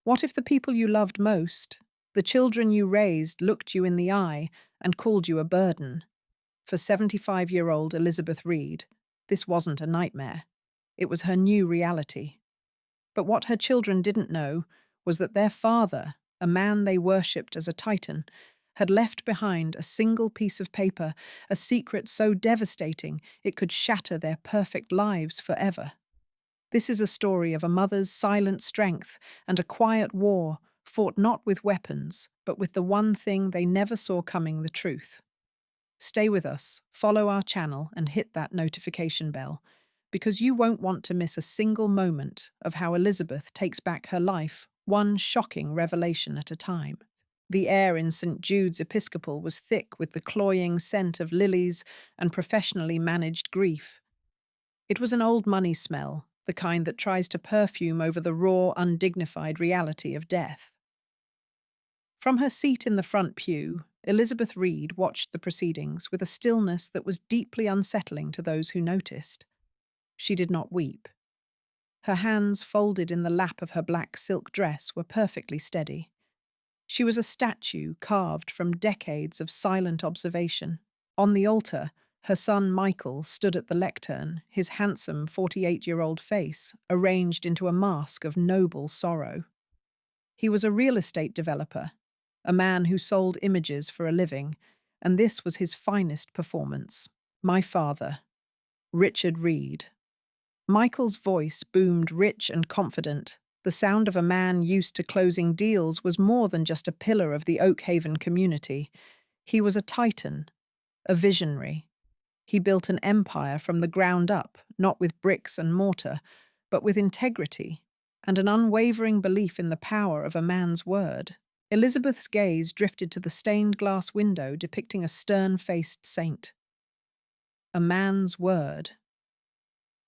What if the people you loved most, the children you raised, looked you in the eye and called you a burden? For 75-year-old Elizabeth Reed, this wasn't a nightmare. It was her new reality. But what her children didn't know was that their father, a man they worshipped as a titan, had left behind a single piece of paper, a secret so devastating it could shatter their perfect lives forever. This is a story of a mother's silent strength and a quiet war fought not with weapons, but with the one thing they never saw coming: the truth. Stay with us, follow our channel, and hit that notification bell, because you won't want to miss a single moment of how Elizabeth takes back her life, one shocking revelation at a time. The air in St. Jude's Episcopal was thick with the cloying scent of lilies and professionally managed grief. It was an old money smell, the kind that tries to perfume over the raw, undignified reality of death. From her seat in the front pew, Elizabeth Reed watched the proceedings with a stillness that was deeply unsettling to those who noticed. She did not weep. Her hands, folded in the lap of her black silk dress, were perfectly steady. She was a statue carved from decades of silent observation. On the altar, her son Michael stood at the lectern, his handsome 48-year-old face arranged into a mask of noble sorrow. He was a real estate developer, a man who sold images for a living, and this was his finest performance. My father, Richard Reed. Michael's voice boomed rich and confident. The sound of a man used to closing deals was more than just a pillar of the Oak Haven community. He was a titan, a visionary. He built an empire from the ground up, not with bricks and mortar, but with integrity and an unwavering belief in the power of a man's word. Elizabeth's gaze drifted to the stained glass window depicting a stern-faced saint. A man's word.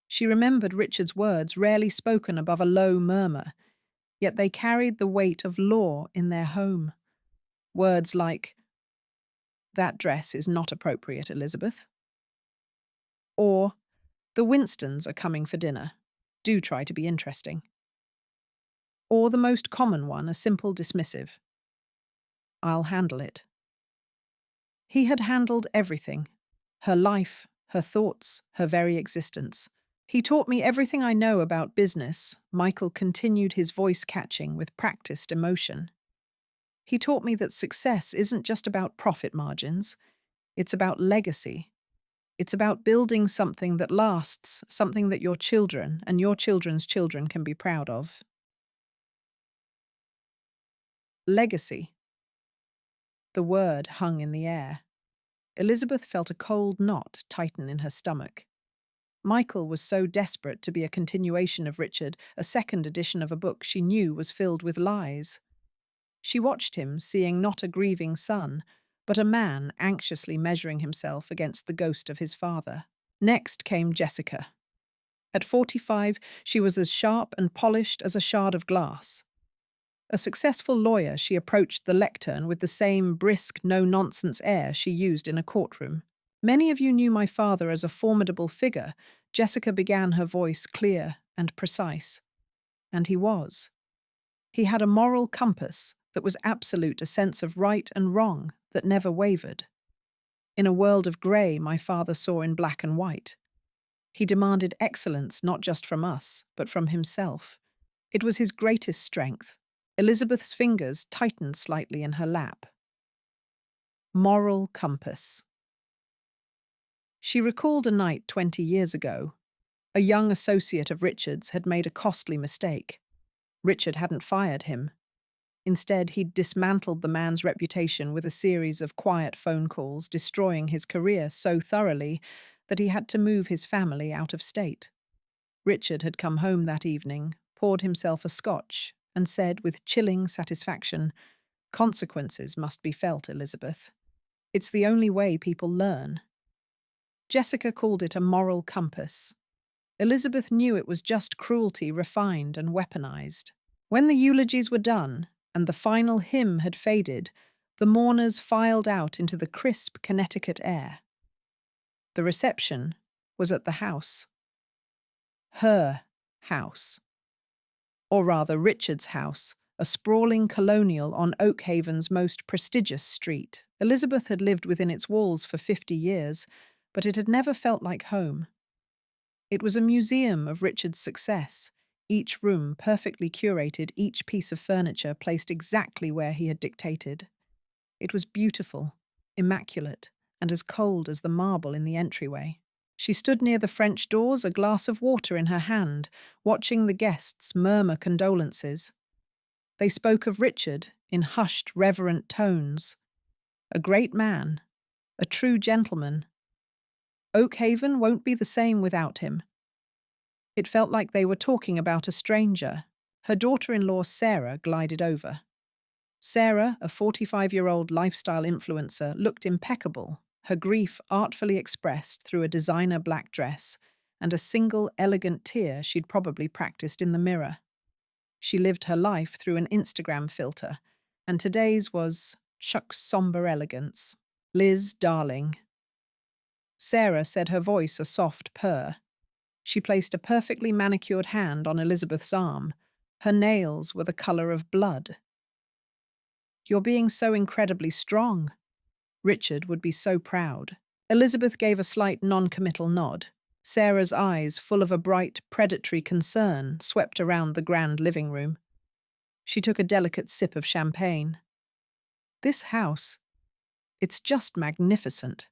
She remembered Richard's words, rarely spoken above a low murmur, yet they carried the weight of law in their home. Words like, "That dress is not appropriate, Elizabeth," or "The Winstons are coming for dinner. Do try to be interesting." Or the most common one, a simple dismissive, "I'll handle it." He had handled everything: her life, her thoughts, her very existence. "He taught me everything I know about business," Michael continued, his voice catching with practiced emotion. "He taught me that success isn't just about profit margins. It's about legacy. It's about building something that lasts, something that your children and your children's children can be proud of." Legacy. The word hung in the air. Elizabeth felt a cold knot tighten in her stomach. Michael was so desperate to be a continuation of Richard, a second edition of a book she knew was filled with lies. She watched him, seeing not a grieving son, but a man anxiously measuring himself against the ghost of his father. Next came Jessica. At 45, she was as sharp and polished as a shard of glass. A successful lawyer, she approached the lectern with the same brisk, no-nonsense air she used in a courtroom. "Many of you knew my father as a formidable figure," Jessica began, her voice clear and precise. And he was. He had a moral compass that was absolute, a sense of right and wrong that never wavered. In a world of grey, my father saw in black and white. He demanded excellence not just from us, but from himself. It was his greatest strength. Elizabeth's fingers tightened slightly in her lap. Moral compass. She recalled a night 20 years ago. A young associate of Richard's had made a costly mistake. Richard hadn't fired him. Instead, he'd dismantled the man's reputation with a series of quiet phone calls, destroying his career so thoroughly that he had to move his family out of state. Richard had come home that evening, poured himself a scotch, and said with chilling satisfaction, "Consequences must be felt, Elizabeth. It's the only way people learn." Jessica called it a moral compass. Elizabeth knew it was just cruelty refined and weaponized. When the eulogies were done and the final hymn had faded, the mourners filed out into the crisp Connecticut air. The reception was at the house. Her house. Or rather, Richard's house, a sprawling colonial on Oakhaven's most prestigious street. Elizabeth had lived within its walls for 50 years, but it had never felt like home. It was a museum of Richard's success, each room perfectly curated, each piece of furniture placed exactly where he had dictated. It was beautiful, immaculate, and as cold as the marble in the entryway. She stood near the French doors, a glass of water in her hand, watching the guests murmur condolences. They spoke of Richard in hushed, reverent tones. A great man, a true gentleman. Oakhaven won't be the same without him. It felt like they were talking about a stranger. Her daughter-in-law Sarah glided over. Sarah, a 45-year-old lifestyle influencer, looked impeccable, her grief artfully expressed through a designer black dress and a single elegant tear she'd probably practiced in the mirror. She lived her life through an Instagram filter, and today's was Chuck's somber elegance. Liz, darling. Sarah said, her voice a soft purr. She placed a perfectly manicured hand on Elizabeth's arm. Her nails were the color of blood. You're being so incredibly strong. Richard would be so proud. Elizabeth gave a slight non-committal nod. Sarah's eyes, full of a bright, predatory concern, swept around the grand living room. She took a delicate sip of champagne. This house, it's just magnificent.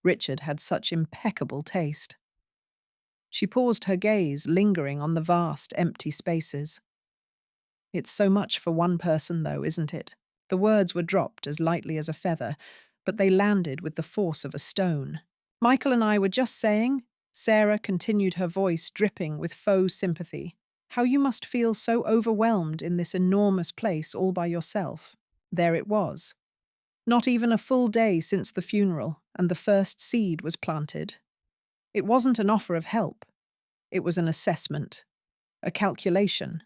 Richard had such impeccable taste. She paused, her gaze lingering on the vast, empty spaces. It's so much for one person, though, isn't it? The words were dropped as lightly as a feather, but they landed with the force of a stone. Michael and I were just saying, Sarah continued, her voice dripping with faux sympathy, how you must feel so overwhelmed in this enormous place all by yourself. There it was. Not even a full day since the funeral, and the first seed was planted. It wasn't an offer of help. It was an assessment, a calculation.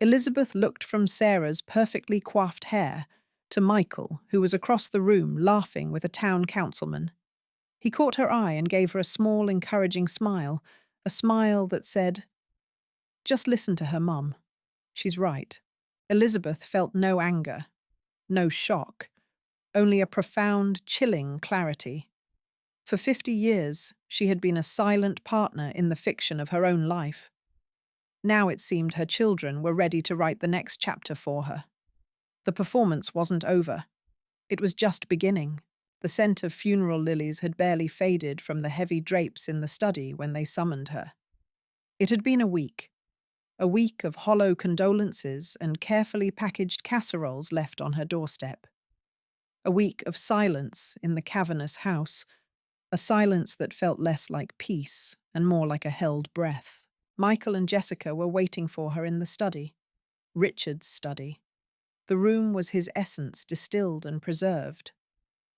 Elizabeth looked from Sarah's perfectly coiffed hair to Michael, who was across the room laughing with a town councilman. He caught her eye and gave her a small, encouraging smile, a smile that said, "Just listen to her, Mum. She's right." Elizabeth felt no anger, no shock, only a profound, chilling clarity. For 50 years, she had been a silent partner in the fiction of her own life. Now it seemed her children were ready to write the next chapter for her. The performance wasn't over. It was just beginning. The scent of funeral lilies had barely faded from the heavy drapes in the study when they summoned her. It had been a week of hollow condolences and carefully packaged casseroles left on her doorstep. A week of silence in the cavernous house, a silence that felt less like peace and more like a held breath. Michael and Jessica were waiting for her in the study, Richard's study. The room was his essence distilled and preserved.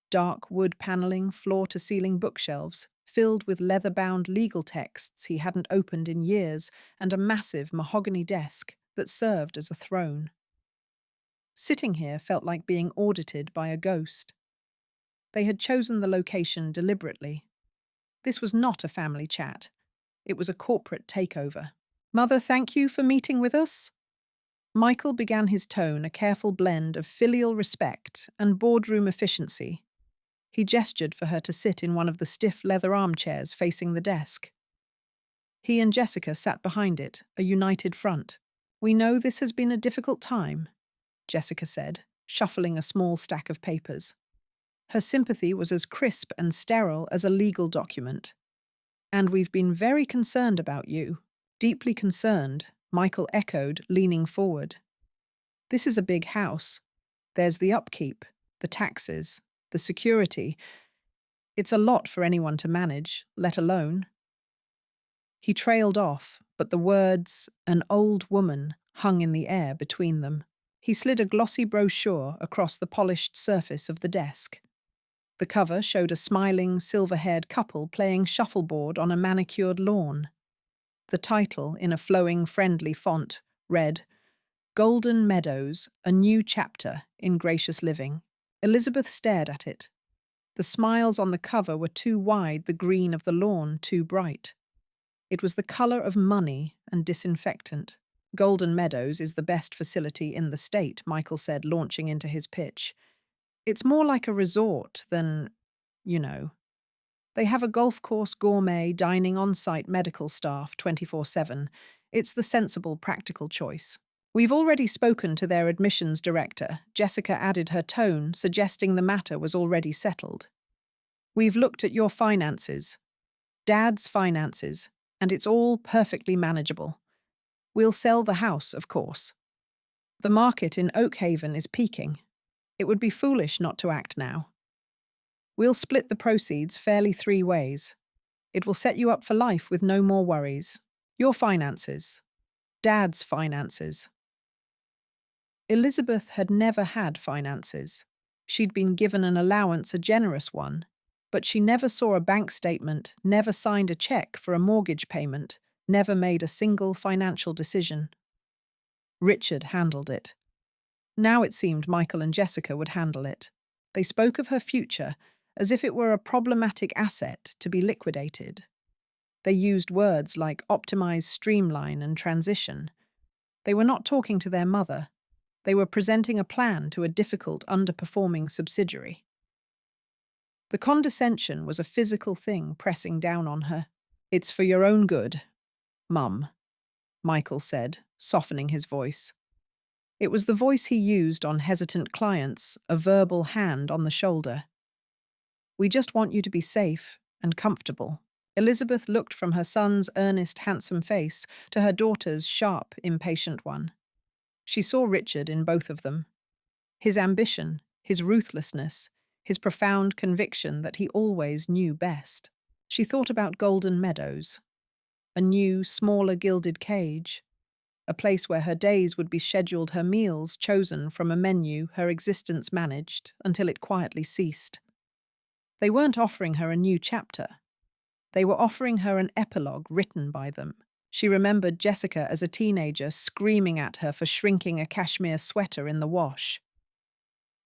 Dark wood paneling, floor-to-ceiling bookshelves, filled with leather-bound legal texts he hadn't opened in years, and a massive mahogany desk that served as a throne. Sitting here felt like being audited by a ghost. They had chosen the location deliberately. This was not a family chat. It was a corporate takeover. "Mother, thank you for meeting with us." Michael began his tone, a careful blend of filial respect and boardroom efficiency. He gestured for her to sit in one of the stiff leather armchairs facing the desk. He and Jessica sat behind it, a united front. "We know this has been a difficult time," Jessica said, shuffling a small stack of papers. Her sympathy was as crisp and sterile as a legal document. "And we've been very concerned about you." "Deeply concerned," Michael echoed, leaning forward. "This is a big house. There's the upkeep, the taxes, the security. It's a lot for anyone to manage, let alone." He trailed off, but the words, "an old woman," hung in the air between them. He slid a glossy brochure across the polished surface of the desk. The cover showed a smiling, silver-haired couple playing shuffleboard on a manicured lawn. The title, in a flowing, friendly font, read, "Golden Meadows, a New Chapter in Gracious Living." Elizabeth stared at it. The smiles on the cover were too wide, the green of the lawn too bright. It was the color of money and disinfectant. Golden Meadows is the best facility in the state, Michael said, launching into his pitch. It's more like a resort than, you know. They have a golf course, gourmet, dining on-site medical staff 24/7. It's the sensible, practical choice. We've already spoken to their admissions director. Jessica added her tone, suggesting the matter was already settled. We've looked at your finances, Dad's finances, and it's all perfectly manageable. We'll sell the house, of course. The market in Oakhaven is peaking. It would be foolish not to act now. We'll split the proceeds fairly 3 ways. It will set you up for life with no more worries. Your finances. Dad's finances. Elizabeth had never had finances. She'd been given an allowance, a generous one, but she never saw a bank statement, never signed a check for a mortgage payment, never made a single financial decision. Richard handled it. Now it seemed Michael and Jessica would handle it. They spoke of her future as if it were a problematic asset to be liquidated. They used words like optimize, streamline, and transition. They were not talking to their mother. They were presenting a plan to a difficult, underperforming subsidiary. The condescension was a physical thing pressing down on her. It's for your own good, Mum, Michael said, softening his voice. It was the voice he used on hesitant clients, a verbal hand on the shoulder. We just want you to be safe and comfortable. Elizabeth looked from her son's earnest, handsome face to her daughter's sharp, impatient one. She saw Richard in both of them. His ambition, his ruthlessness, his profound conviction that he always knew best. She thought about Golden Meadows, a new, smaller gilded cage, a place where her days would be scheduled, her meals chosen from a menu, her existence managed until it quietly ceased. They weren't offering her a new chapter. They were offering her an epilogue written by them. She remembered Jessica as a teenager screaming at her for shrinking a cashmere sweater in the wash.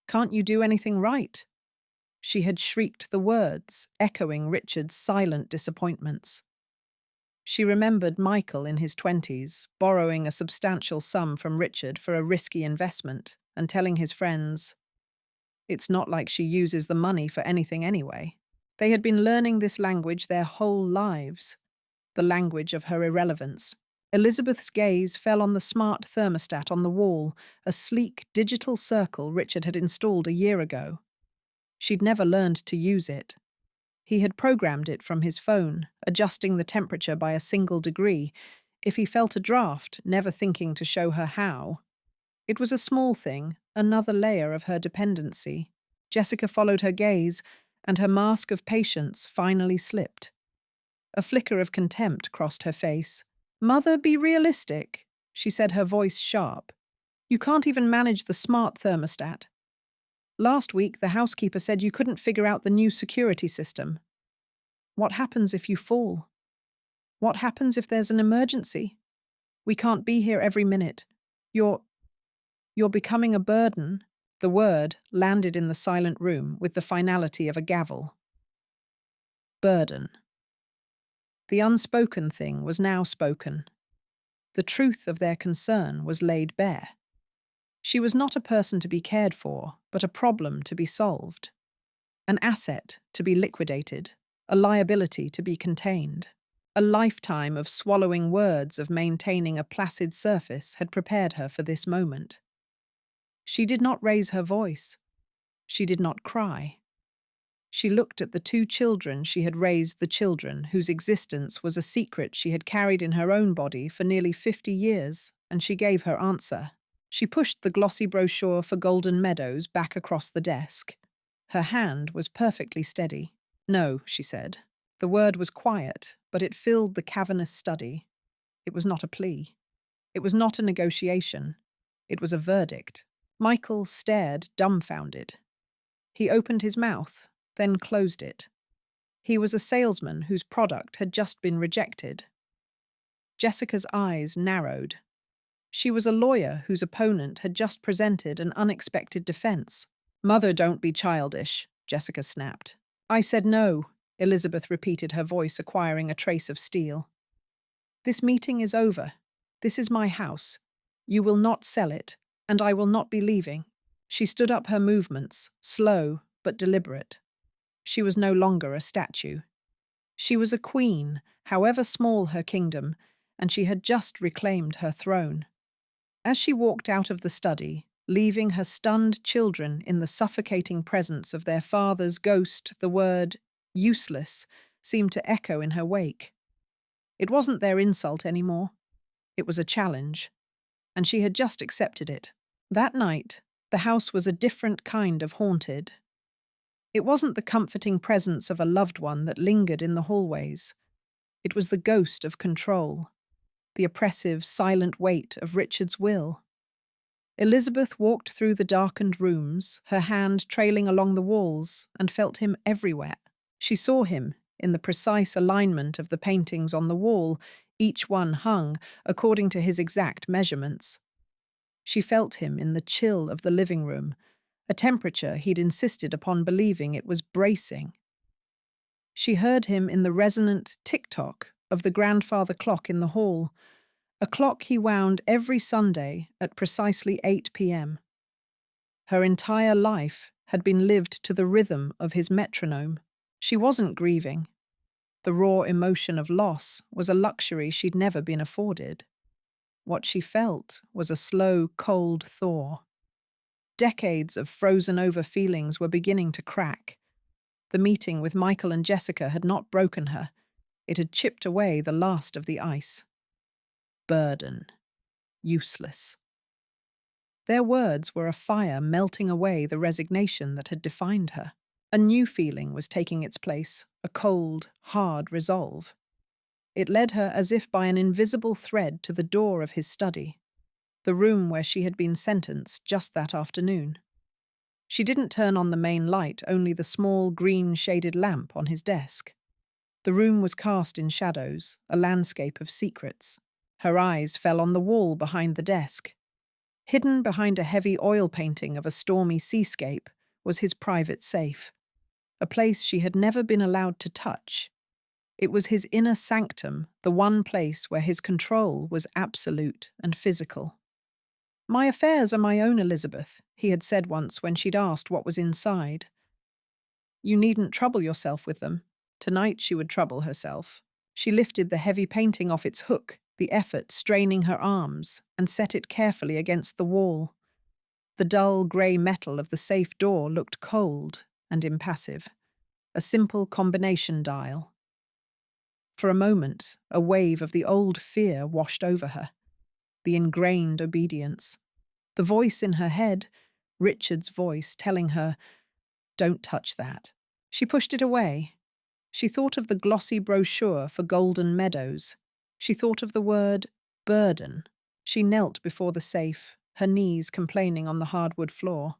"Can't you do anything right?" She had shrieked the words, echoing Richard's silent disappointments. She remembered Michael in his 20s, borrowing a substantial sum from Richard for a risky investment and telling his friends, "It's not like she uses the money for anything anyway." They had been learning this language their whole lives, the language of her irrelevance. Elizabeth's gaze fell on the smart thermostat on the wall, a sleek digital circle Richard had installed a year ago. She'd never learned to use it. He had programmed it from his phone, adjusting the temperature by a single degree, if he felt a draft, never thinking to show her how. It was a small thing, another layer of her dependency. Jessica followed her gaze, and her mask of patience finally slipped. A flicker of contempt crossed her face. "Mother, be realistic," she said, her voice sharp. "You can't even manage the smart thermostat. Last week, the housekeeper said you couldn't figure out the new security system. What happens if you fall? What happens if there's an emergency? We can't be here every minute. You're becoming a burden." The word landed in the silent room with the finality of a gavel. Burden. The unspoken thing was now spoken. The truth of their concern was laid bare. She was not a person to be cared for, but a problem to be solved. An asset to be liquidated, a liability to be contained. A lifetime of swallowing words, of maintaining a placid surface, had prepared her for this moment. She did not raise her voice. She did not cry. She looked at the 2 children she had raised, the children whose existence was a secret she had carried in her own body for nearly 50 years, and she gave her answer. She pushed the glossy brochure for Golden Meadows back across the desk. Her hand was perfectly steady. "No," she said. The word was quiet, but it filled the cavernous study. It was not a plea. It was not a negotiation. It was a verdict. Michael stared, dumbfounded. He opened his mouth, then closed it. He was a salesman whose product had just been rejected. Jessica's eyes narrowed. She was a lawyer whose opponent had just presented an unexpected defense. "Mother, don't be childish," Jessica snapped. "I said no," Elizabeth repeated, her voice acquiring a trace of steel. "This meeting is over. This is my house. You will not sell it, and I will not be leaving. She stood up, her movements, slow but deliberate. She was no longer a statue. She was a queen, however small her kingdom, and she had just reclaimed her throne. As she walked out of the study, leaving her stunned children in the suffocating presence of their father's ghost, the word useless seemed to echo in her wake. It wasn't their insult anymore. It was a challenge, and she had just accepted it. That night, the house was a different kind of haunted. It wasn't the comforting presence of a loved one that lingered in the hallways. It was the ghost of control, the oppressive, silent weight of Richard's will. Elizabeth walked through the darkened rooms, her hand trailing along the walls, and felt him everywhere. She saw him in the precise alignment of the paintings on the wall, each one hung according to his exact measurements. She felt him in the chill of the living room, a temperature he'd insisted upon believing it was bracing. She heard him in the resonant tick-tock of the grandfather clock in the hall, a clock he wound every Sunday at precisely 8 p.m. Her entire life had been lived to the rhythm of his metronome. She wasn't grieving. The raw emotion of loss was a luxury she'd never been afforded. What she felt was a slow, cold thaw. Decades of frozen-over feelings were beginning to crack. The meeting with Michael and Jessica had not broken her. It had chipped away the last of the ice. Burden. Useless. Their words were a fire melting away the resignation that had defined her. A new feeling was taking its place, a cold, hard resolve. It led her as if by an invisible thread to the door of his study, the room where she had been sentenced just that afternoon. She didn't turn on the main light, only the small green-shaded lamp on his desk. The room was cast in shadows, a landscape of secrets. Her eyes fell on the wall behind the desk. Hidden behind a heavy oil painting of a stormy seascape was his private safe, a place she had never been allowed to touch. It was his inner sanctum, the one place where his control was absolute and physical. "My affairs are my own, Elizabeth," he had said once when she'd asked what was inside. "You needn't trouble yourself with them." Tonight she would trouble herself. She lifted the heavy painting off its hook, the effort straining her arms, and set it carefully against the wall. The dull grey metal of the safe door looked cold and impassive, a simple combination dial. For a moment, a wave of the old fear washed over her, the ingrained obedience. The voice in her head, Richard's voice, telling her, "Don't touch that." She pushed it away. She thought of the glossy brochure for Golden Meadows. She thought of the word burden. She knelt before the safe, her knees complaining on the hardwood floor.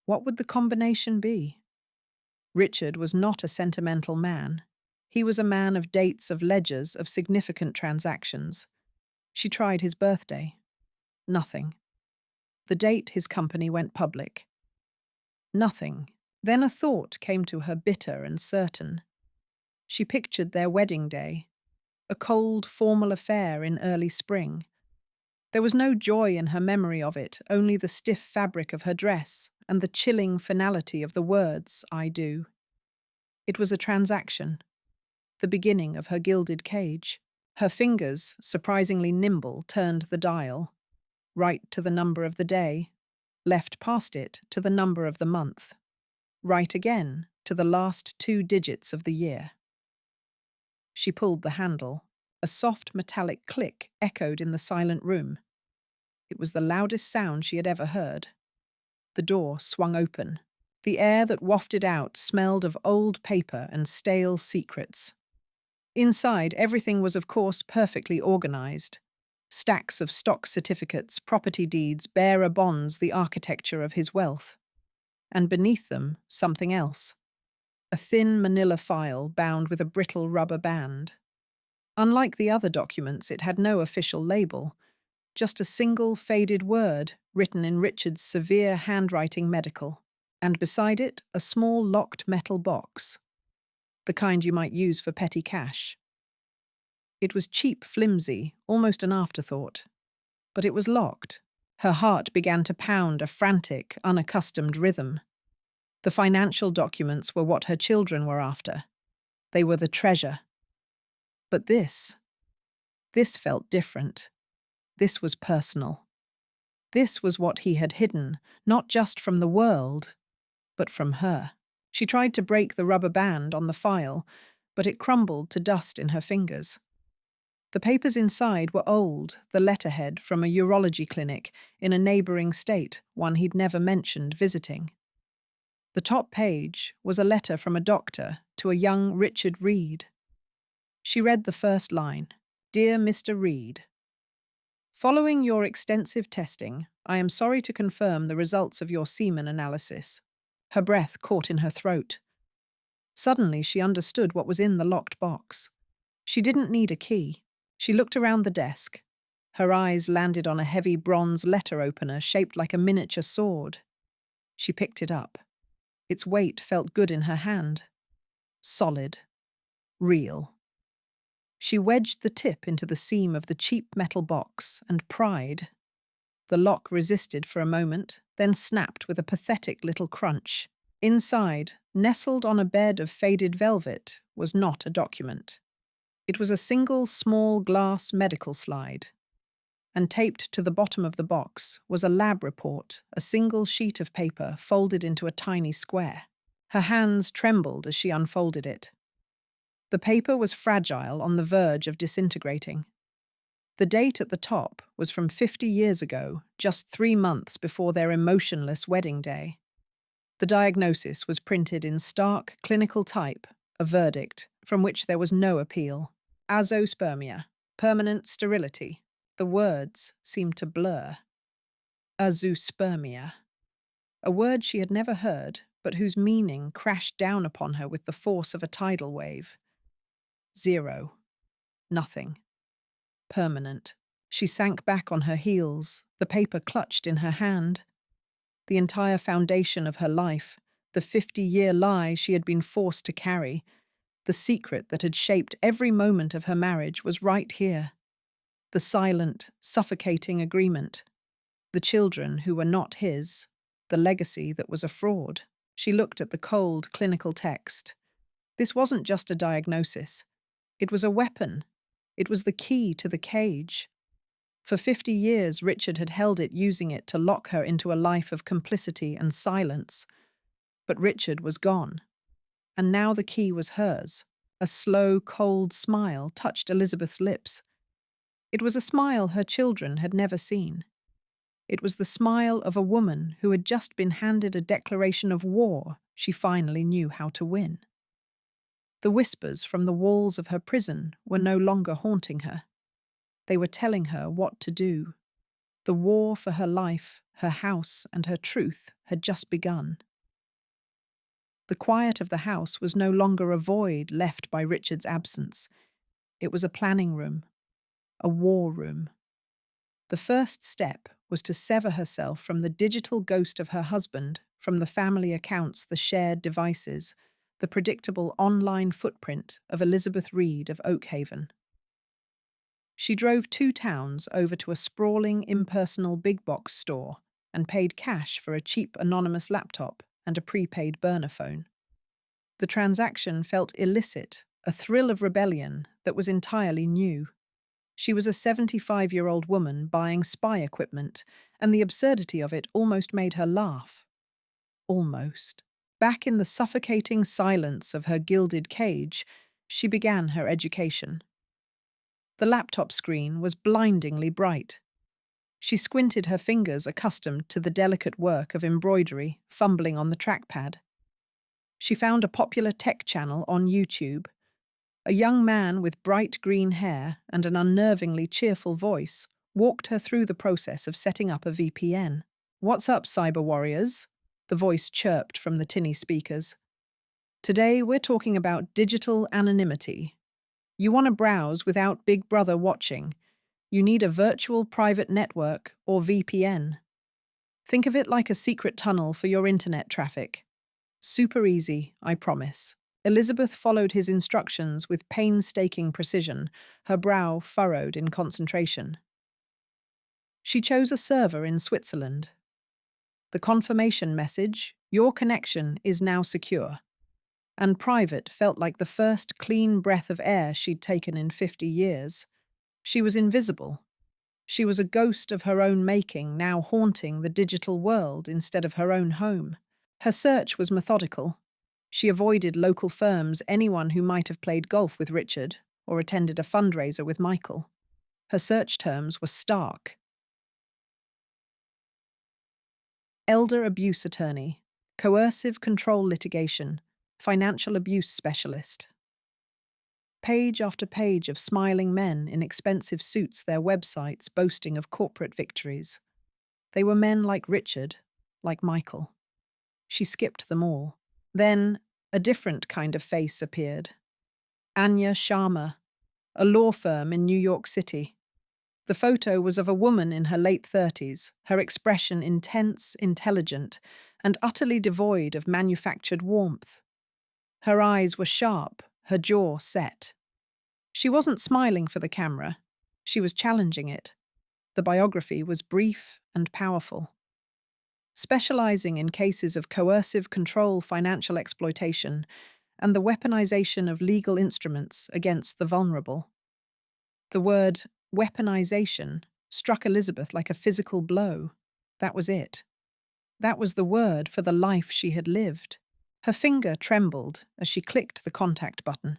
What would the combination be? Richard was not a sentimental man. He was a man of dates, of ledgers, of significant transactions. She tried his birthday. Nothing. The date his company went public. Nothing. Then a thought came to her, bitter and certain. She pictured their wedding day, a cold, formal affair in early spring. There was no joy in her memory of it, only the stiff fabric of her dress and the chilling finality of the words, "I do." It was a transaction, the beginning of her gilded cage. Her fingers, surprisingly nimble, turned the dial, right to the number of the day, left past it to the number of the month, right again to the last 2 digits of the year. She pulled the handle. A soft metallic click echoed in the silent room. It was the loudest sound she had ever heard. The door swung open. The air that wafted out smelled of old paper and stale secrets. Inside, everything was, of course, perfectly organized. Stacks of stock certificates, property deeds, bearer bonds, the architecture of his wealth. And beneath them, something else. A thin manila file bound with a brittle rubber band. Unlike the other documents, it had no official label, just a single faded word written in Richard's severe handwriting, medical, and beside it a small locked metal box, the kind you might use for petty cash. It was cheap, flimsy, almost an afterthought. But it was locked. Her heart began to pound a frantic, unaccustomed rhythm. The financial documents were what her children were after. They were the treasure. But this felt different. This was personal. This was what he had hidden, not just from the world, but from her. She tried to break the rubber band on the file, but it crumbled to dust in her fingers. The papers inside were old, the letterhead from a urology clinic in a neighbouring state, one he'd never mentioned visiting. The top page was a letter from a doctor to a young Richard Reed. She read the first line, "Dear Mr. Reed, following your extensive testing, I am sorry to confirm the results of your semen analysis." Her breath caught in her throat. Suddenly she understood what was in the locked box. She didn't need a key. She looked around the desk. Her eyes landed on a heavy bronze letter opener shaped like a miniature sword. She picked it up. Its weight felt good in her hand. Solid. Real. She wedged the tip into the seam of the cheap metal box and pried. The lock resisted for a moment, then snapped with a pathetic little crunch. Inside, nestled on a bed of faded velvet, was not a document. It was a single small glass medical slide. And taped to the bottom of the box was a lab report, a single sheet of paper folded into a tiny square. Her hands trembled as she unfolded it. The paper was fragile, on the verge of disintegrating. The date at the top was from 50 years ago, just 3 months before their emotionless wedding day. The diagnosis was printed in stark, clinical type, a verdict from which there was no appeal. Azoospermia, permanent sterility. The words seemed to blur. Azoospermia. A word she had never heard, but whose meaning crashed down upon her with the force of a tidal wave. 0. Nothing. Permanent. She sank back on her heels, the paper clutched in her hand. The entire foundation of her life, the 50-year lie she had been forced to carry, the secret that had shaped every moment of her marriage was right here. The silent, suffocating agreement. The children who were not his. The legacy that was a fraud. She looked at the cold, clinical text. This wasn't just a diagnosis. It was a weapon. It was the key to the cage. For 50 years, Richard had held it, using it to lock her into a life of complicity and silence. But Richard was gone. And now the key was hers. A slow, cold smile touched Elizabeth's lips. It was a smile her children had never seen. It was the smile of a woman who had just been handed a declaration of war she finally knew how to win. The whispers from the walls of her prison were no longer haunting her. They were telling her what to do. The war for her life, her house, and her truth had just begun. The quiet of the house was no longer a void left by Richard's absence. It was a planning room, a war room. The first step was to sever herself from the digital ghost of her husband, from the family accounts, the shared devices, the predictable online footprint of Elizabeth Reed of Oakhaven. She drove 2 towns over to a sprawling, impersonal big-box store and paid cash for a cheap anonymous laptop and a prepaid burner phone. The transaction felt illicit, a thrill of rebellion that was entirely new. She was a 75-year-old woman buying spy equipment, and the absurdity of it almost made her laugh. Almost. Back in the suffocating silence of her gilded cage, she began her education. The laptop screen was blindingly bright. She squinted her fingers, accustomed to the delicate work of embroidery, fumbling on the trackpad. She found a popular tech channel on YouTube. A young man with bright green hair and an unnervingly cheerful voice walked her through the process of setting up a VPN. "What's up, cyber warriors?" the voice chirped from the tinny speakers. "Today we're talking about digital anonymity. You want to browse without Big Brother watching. You need a virtual private network, or VPN. Think of it like a secret tunnel for your internet traffic. Super easy, I promise. Elizabeth followed his instructions with painstaking precision, her brow furrowed in concentration. She chose a server in Switzerland. The confirmation message, "Your connection is now secure," and private felt like the first clean breath of air she'd taken in 50 years. She was invisible. She was a ghost of her own making, now haunting the digital world instead of her own home. Her search was methodical. She avoided local firms, anyone who might have played golf with Richard or attended a fundraiser with Michael. Her search terms were stark. Elder abuse attorney, coercive control litigation, financial abuse specialist. Page after page of smiling men in expensive suits, their websites boasting of corporate victories. They were men like Richard, like Michael. She skipped them all. Then a different kind of face appeared. Anya Sharma, a law firm in New York City. The photo was of a woman in her late 30s, her expression intense, intelligent, and utterly devoid of manufactured warmth. Her eyes were sharp, her jaw set. She wasn't smiling for the camera. She was challenging it. The biography was brief and powerful. Specializing in cases of coercive control, financial exploitation, and the weaponization of legal instruments against the vulnerable. The word weaponization struck Elizabeth like a physical blow. That was it. That was the word for the life she had lived. Her finger trembled as she clicked the contact button.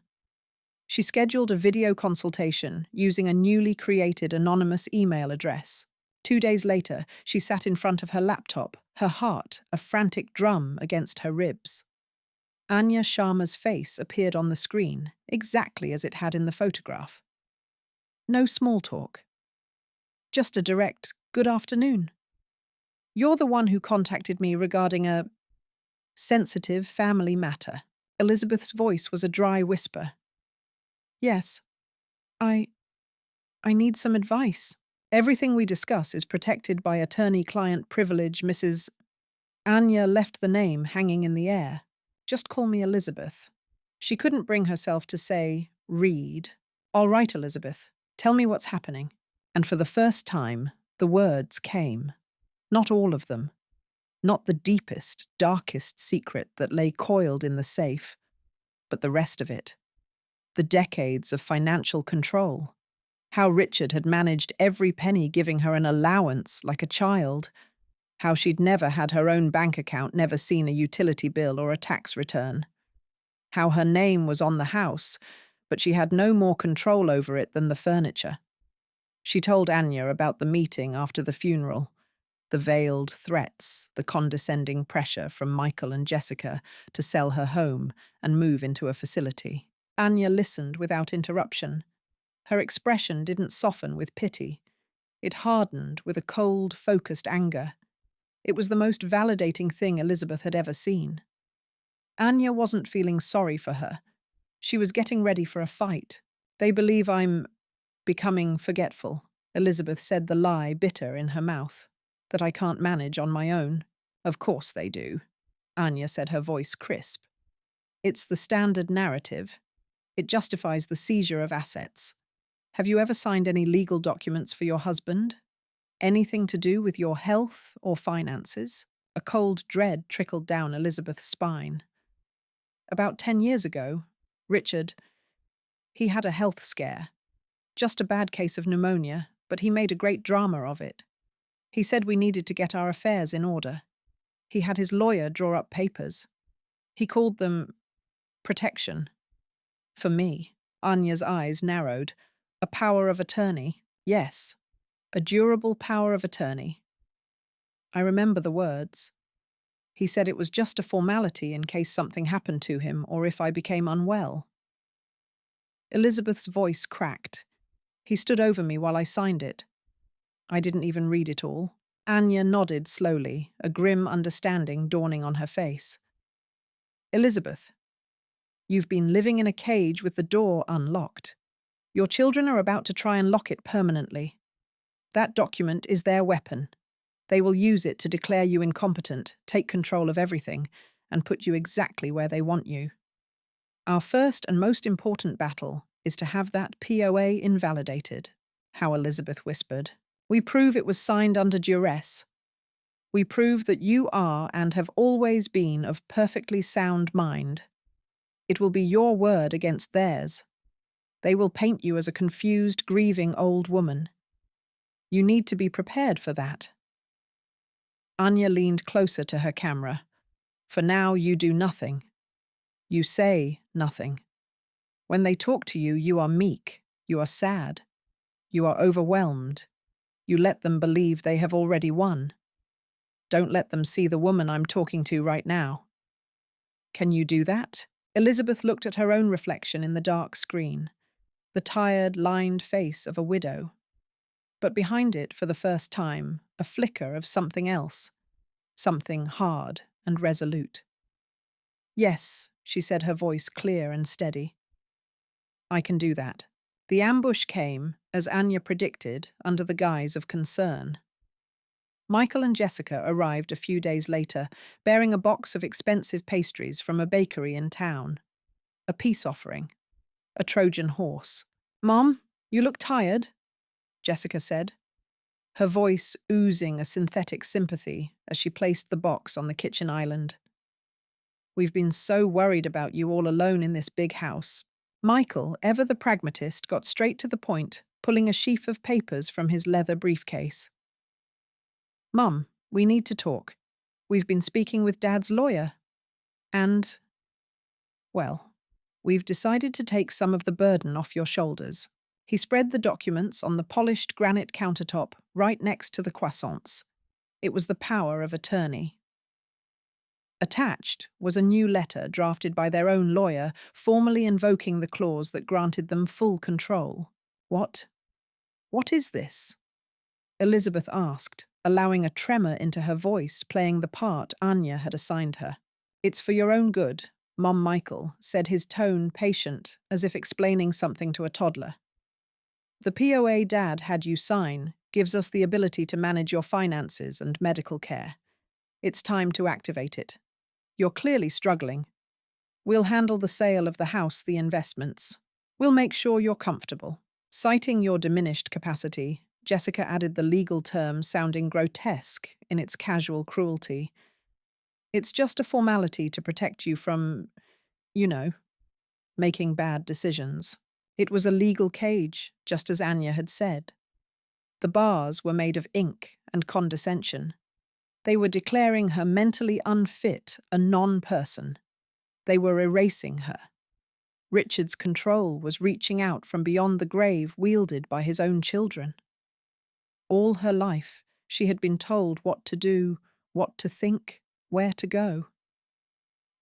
She scheduled a video consultation using a newly created anonymous email address. 2 days later, she sat in front of her laptop, her heart a frantic drum against her ribs. Anya Sharma's face appeared on the screen, exactly as it had in the photograph. No small talk. Just a direct, "Good afternoon. You're the one who contacted me regarding a sensitive family matter." Elizabeth's voice was a dry whisper. "Yes. I need some advice. Everything we discuss is protected by attorney-client privilege, Mrs." Anya left the name hanging in the air. "Just call me Elizabeth." She couldn't bring herself to say, "Reed." "All right, Elizabeth. Tell me what's happening." And for the first time, the words came. Not all of them. Not the deepest, darkest secret that lay coiled in the safe, but the rest of it. The decades of financial control. How Richard had managed every penny, giving her an allowance like a child. How she'd never had her own bank account, never seen a utility bill or a tax return. How her name was on the house, but she had no more control over it than the furniture. She told Anya about the meeting after the funeral, the veiled threats, the condescending pressure from Michael and Jessica to sell her home and move into a facility. Anya listened without interruption. Her expression didn't soften with pity. It hardened with a cold, focused anger. It was the most validating thing Elizabeth had ever seen. Anya wasn't feeling sorry for her. She was getting ready for a fight. "They believe I'm becoming forgetful," Elizabeth said, the lie bitter in her mouth. "That I can't manage on my own." "Of course they do," Anya said, her voice crisp. "It's the standard narrative. It justifies the seizure of assets. Have you ever signed any legal documents for your husband? Anything to do with your health or finances?" A cold dread trickled down Elizabeth's spine. "About 10 years ago, Richard, he had a health scare. Just a bad case of pneumonia, but he made a great drama of it. He said we needed to get our affairs in order. He had his lawyer draw up papers. He called them protection. For me," Anya's eyes narrowed, "a power of attorney. Yes, a durable power of attorney. I remember the words. He said it was just a formality in case something happened to him or if I became unwell." Elizabeth's voice cracked. "He stood over me while I signed it. I didn't even read it all." Anya nodded slowly, a grim understanding dawning on her face. "Elizabeth, you've been living in a cage with the door unlocked. Your children are about to try and lock it permanently. That document is their weapon. They will use it to declare you incompetent, take control of everything, and put you exactly where they want you." Our first and most important battle is to have that POA invalidated, how Elizabeth whispered. We prove it was signed under duress. We prove that you are and have always been of perfectly sound mind. It will be your word against theirs. They will paint you as a confused, grieving old woman. You need to be prepared for that. Anya leaned closer to her camera. For now, you do nothing. You say nothing. When they talk to you, you are meek, you are sad, you are overwhelmed. You let them believe they have already won. Don't let them see the woman I'm talking to right now. Can you do that? Elizabeth looked at her own reflection in the dark screen, the tired, lined face of a widow. But behind it, for the first time, a flicker of something else, something hard and resolute. Yes, she said, her voice clear and steady. I can do that. The ambush came, as Anya predicted, under the guise of concern. Michael and Jessica arrived a few days later, bearing a box of expensive pastries from a bakery in town. A peace offering. A Trojan horse. "Mom, you look tired," Jessica said, her voice oozing a synthetic sympathy as she placed the box on the kitchen island. "We've been so worried about you all alone in this big house." Michael, ever the pragmatist, got straight to the point, pulling a sheaf of papers from his leather briefcase. "Mum, we need to talk. We've been speaking with Dad's lawyer. And, well, we've decided to take some of the burden off your shoulders." He spread the documents on the polished granite countertop right next to the croissants. It was the power of attorney. Attached was a new letter drafted by their own lawyer, formally invoking the clause that granted them full control. What is this?" Elizabeth asked, allowing a tremor into her voice, playing the part Anya had assigned her. "It's for your own good," Mom Michael said, his tone patient, as if explaining something to a toddler. "The POA Dad had you sign gives us the ability to manage your finances and medical care. It's time to activate it. You're clearly struggling. We'll handle the sale of the house, the investments. We'll make sure you're comfortable." Citing your diminished capacity, Jessica added the legal term sounding grotesque in its casual cruelty. "It's just a formality to protect you from, you know, making bad decisions." It was a legal cage, just as Anya had said. The bars were made of ink and condescension. They were declaring her mentally unfit, a non-person. They were erasing her. Richard's control was reaching out from beyond the grave wielded by his own children. All her life, she had been told what to do, what to think, where to go.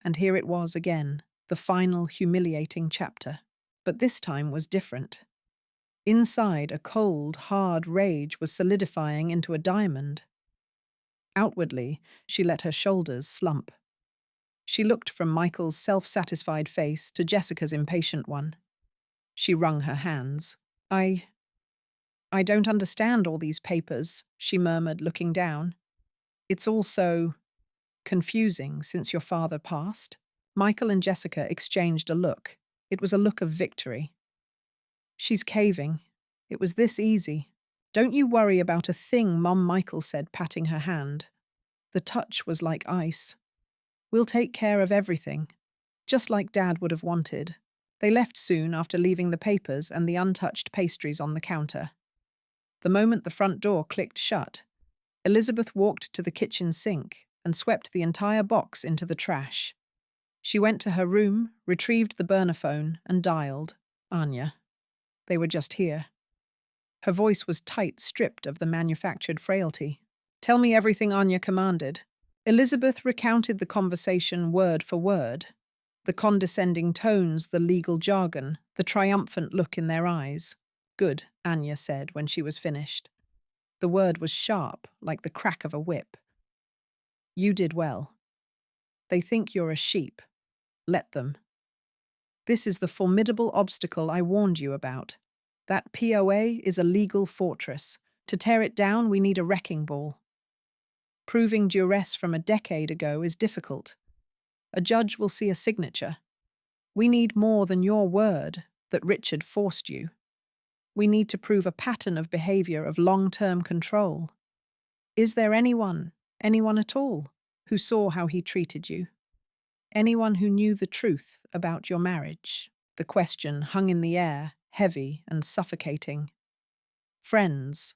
And here it was again, the final humiliating chapter. But this time was different. Inside, a cold, hard rage was solidifying into a diamond. Outwardly, she let her shoulders slump. She looked from Michael's self-satisfied face to Jessica's impatient one. She wrung her hands. I don't understand all these papers," she murmured, looking down. "It's all so confusing since your father passed." Michael and Jessica exchanged a look. It was a look of victory. "She's caving. It was this easy." "Don't you worry about a thing," Mom Michael said, patting her hand. The touch was like ice. "We'll take care of everything, just like Dad would have wanted." They left soon after leaving the papers and the untouched pastries on the counter. The moment the front door clicked shut, Elizabeth walked to the kitchen sink and swept the entire box into the trash. She went to her room, retrieved the burner phone, and dialed. Anya. They were just here. Her voice was tight, stripped of the manufactured frailty. "Tell me everything Anya commanded." Elizabeth recounted the conversation word for word. The condescending tones, the legal jargon, the triumphant look in their eyes. "Good," Anya said when she was finished. The word was sharp, like the crack of a whip. "You did well. They think you're a sheep. Let them. This is the formidable obstacle I warned you about. That POA is a legal fortress. To tear it down, we need a wrecking ball. Proving duress from a decade ago is difficult. A judge will see a signature. We need more than your word that Richard forced you. We need to prove a pattern of behavior of long-term control. Is there anyone at all, who saw how he treated you? Anyone who knew the truth about your marriage? The question hung in the air, heavy and suffocating. Friends.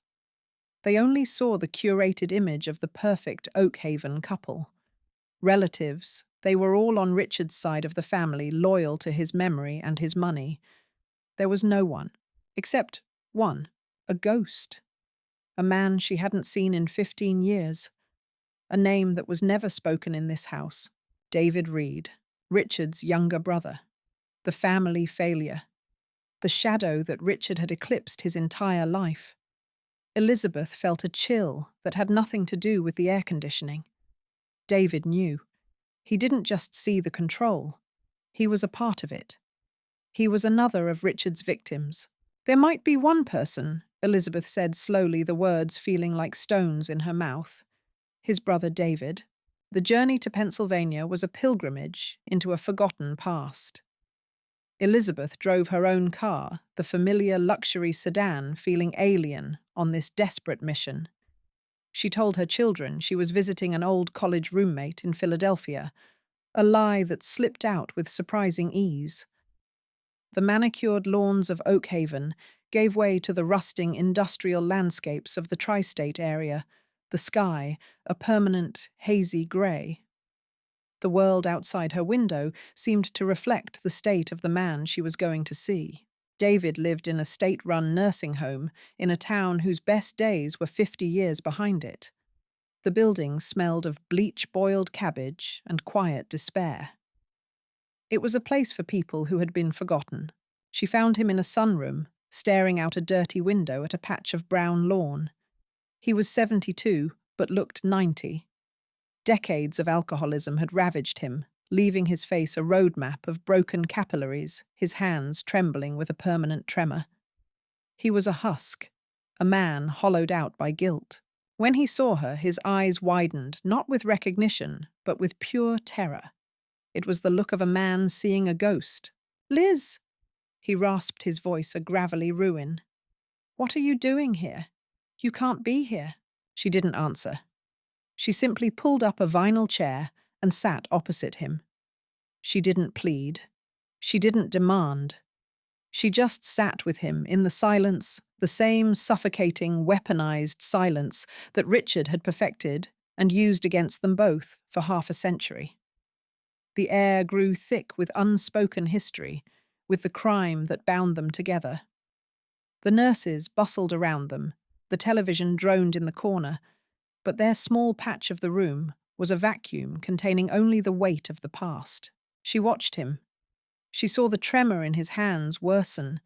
They only saw the curated image of the perfect Oakhaven couple. Relatives, they were all on Richard's side of the family, loyal to his memory and his money. There was no one, except one, a ghost. A man she hadn't seen in 15 years. A name that was never spoken in this house. David Reed, Richard's younger brother. The family failure. The shadow that Richard had eclipsed his entire life. Elizabeth felt a chill that had nothing to do with the air conditioning. David knew. He didn't just see the control. He was a part of it. He was another of Richard's victims. There might be one person, Elizabeth said slowly, the words feeling like stones in her mouth. His brother David. The journey to Pennsylvania was a pilgrimage into a forgotten past. Elizabeth drove her own car, the familiar luxury sedan, feeling alien on this desperate mission. She told her children she was visiting an old college roommate in Philadelphia, a lie that slipped out with surprising ease. The manicured lawns of Oakhaven gave way to the rusting industrial landscapes of the tri-state area, the sky a permanent, hazy grey. The world outside her window seemed to reflect the state of the man she was going to see. David lived in a state-run nursing home in a town whose best days were 50 years behind it. The building smelled of bleach-boiled cabbage and quiet despair. It was a place for people who had been forgotten. She found him in a sunroom, staring out a dirty window at a patch of brown lawn. He was 72, but looked 90. Decades of alcoholism had ravaged him, leaving his face a roadmap of broken capillaries, his hands trembling with a permanent tremor. He was a husk, a man hollowed out by guilt. When he saw her, his eyes widened, not with recognition, but with pure terror. It was the look of a man seeing a ghost. "Liz!" He rasped, his voice a gravelly ruin. "What are you doing here? You can't be here." She didn't answer. She simply pulled up a vinyl chair and sat opposite him. She didn't plead. She didn't demand. She just sat with him in the silence, the same suffocating, weaponized silence that Richard had perfected and used against them both for half a century. The air grew thick with unspoken history, with the crime that bound them together. The nurses bustled around them, the television droned in the corner, but their small patch of the room was a vacuum containing only the weight of the past. She watched him. She saw the tremor in his hands worsen.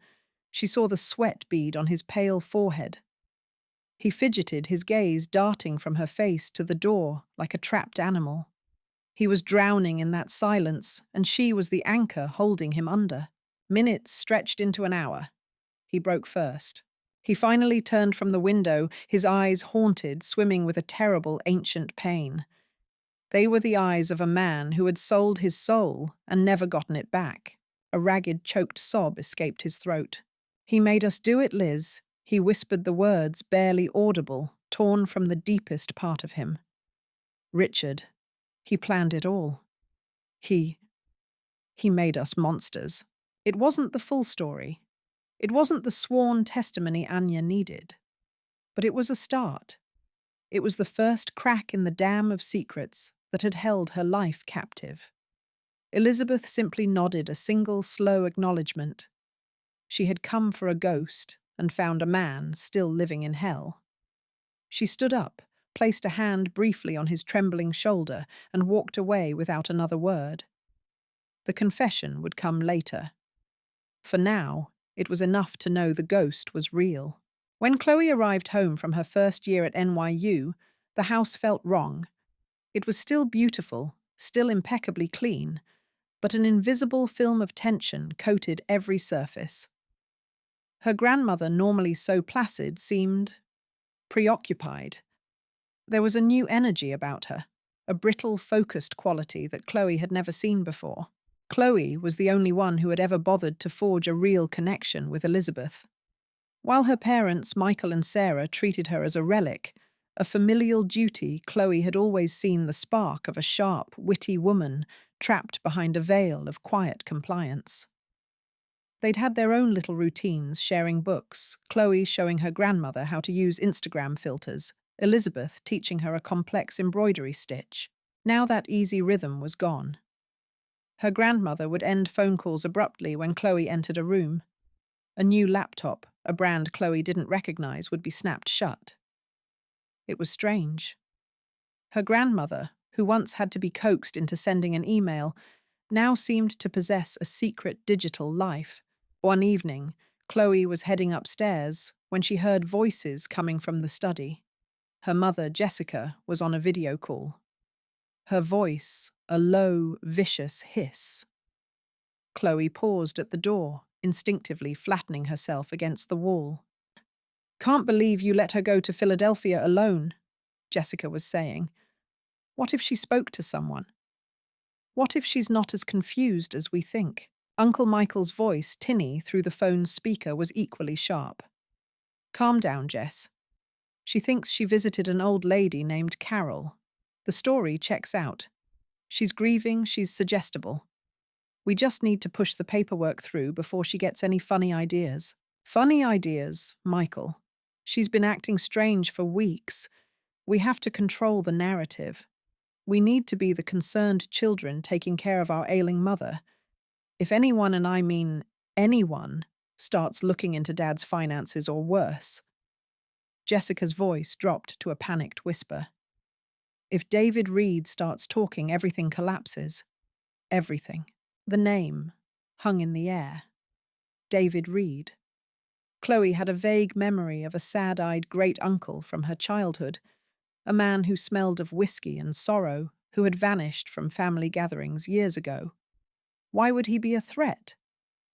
She saw the sweat bead on his pale forehead. He fidgeted, his gaze darting from her face to the door like a trapped animal. He was drowning in that silence, and she was the anchor holding him under. Minutes stretched into an hour. He broke first. He finally turned from the window, his eyes haunted, swimming with a terrible ancient pain. They were the eyes of a man who had sold his soul and never gotten it back. A ragged, choked sob escaped his throat. "He made us do it, Liz." He whispered the words, barely audible, torn from the deepest part of him. Richard. He planned it all. He made us monsters. It wasn't the full story. It wasn't the sworn testimony Anya needed. But it was a start. It was the first crack in the dam of secrets that had held her life captive. Elizabeth simply nodded a single slow acknowledgement. She had come for a ghost and found a man still living in hell. She stood up, placed a hand briefly on his trembling shoulder, and walked away without another word. The confession would come later. For now, it was enough to know the ghost was real. When Chloe arrived home from her first year at NYU, the house felt wrong. It was still beautiful, still impeccably clean, but an invisible film of tension coated every surface. Her grandmother, normally so placid, seemed preoccupied. There was a new energy about her, a brittle, focused quality that Chloe had never seen before. Chloe was the only one who had ever bothered to forge a real connection with Elizabeth. While her parents, Michael and Sarah, treated her as a relic, a familial duty, Chloe had always seen the spark of a sharp, witty woman trapped behind a veil of quiet compliance. They'd had their own little routines, sharing books, Chloe showing her grandmother how to use Instagram filters, Elizabeth teaching her a complex embroidery stitch. Now that easy rhythm was gone. Her grandmother would end phone calls abruptly when Chloe entered a room. A new laptop, a brand Chloe didn't recognize, would be snapped shut. It was strange. Her grandmother, who once had to be coaxed into sending an email, now seemed to possess a secret digital life. One evening, Chloe was heading upstairs when she heard voices coming from the study. Her mother, Jessica, was on a video call. Her voice, a low, vicious hiss. Chloe paused at the door, instinctively flattening herself against the wall. "Can't believe you let her go to Philadelphia alone," Jessica was saying. "What if she spoke to someone? What if she's not as confused as we think?" Uncle Michael's voice, tinny through the phone's speaker, was equally sharp. "Calm down, Jess. She thinks she visited an old lady named Carol. The story checks out. She's grieving, she's suggestible. We just need to push the paperwork through before she gets any funny ideas." "Funny ideas, Michael. She's been acting strange for weeks. We have to control the narrative. We need to be the concerned children taking care of our ailing mother. If anyone, and I mean anyone, starts looking into Dad's finances or worse." Jessica's voice dropped to a panicked whisper. "If David Reed starts talking, everything collapses. Everything." The name hung in the air. David Reed. Chloe had a vague memory of a sad-eyed great-uncle from her childhood, a man who smelled of whiskey and sorrow, who had vanished from family gatherings years ago. Why would he be a threat?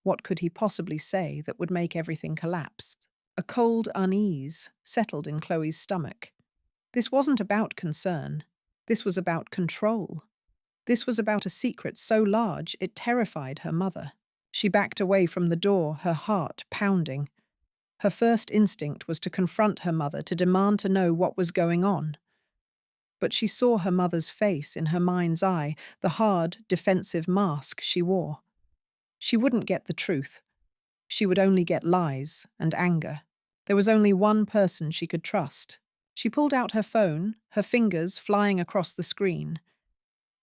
What could he possibly say that would make everything collapse? A cold unease settled in Chloe's stomach. This wasn't about concern. This was about control. This was about a secret so large it terrified her mother. She backed away from the door, her heart pounding. Her first instinct was to confront her mother, to demand to know what was going on. But she saw her mother's face in her mind's eye, the hard, defensive mask she wore. She wouldn't get the truth. She would only get lies and anger. There was only one person she could trust. She pulled out her phone, her fingers flying across the screen.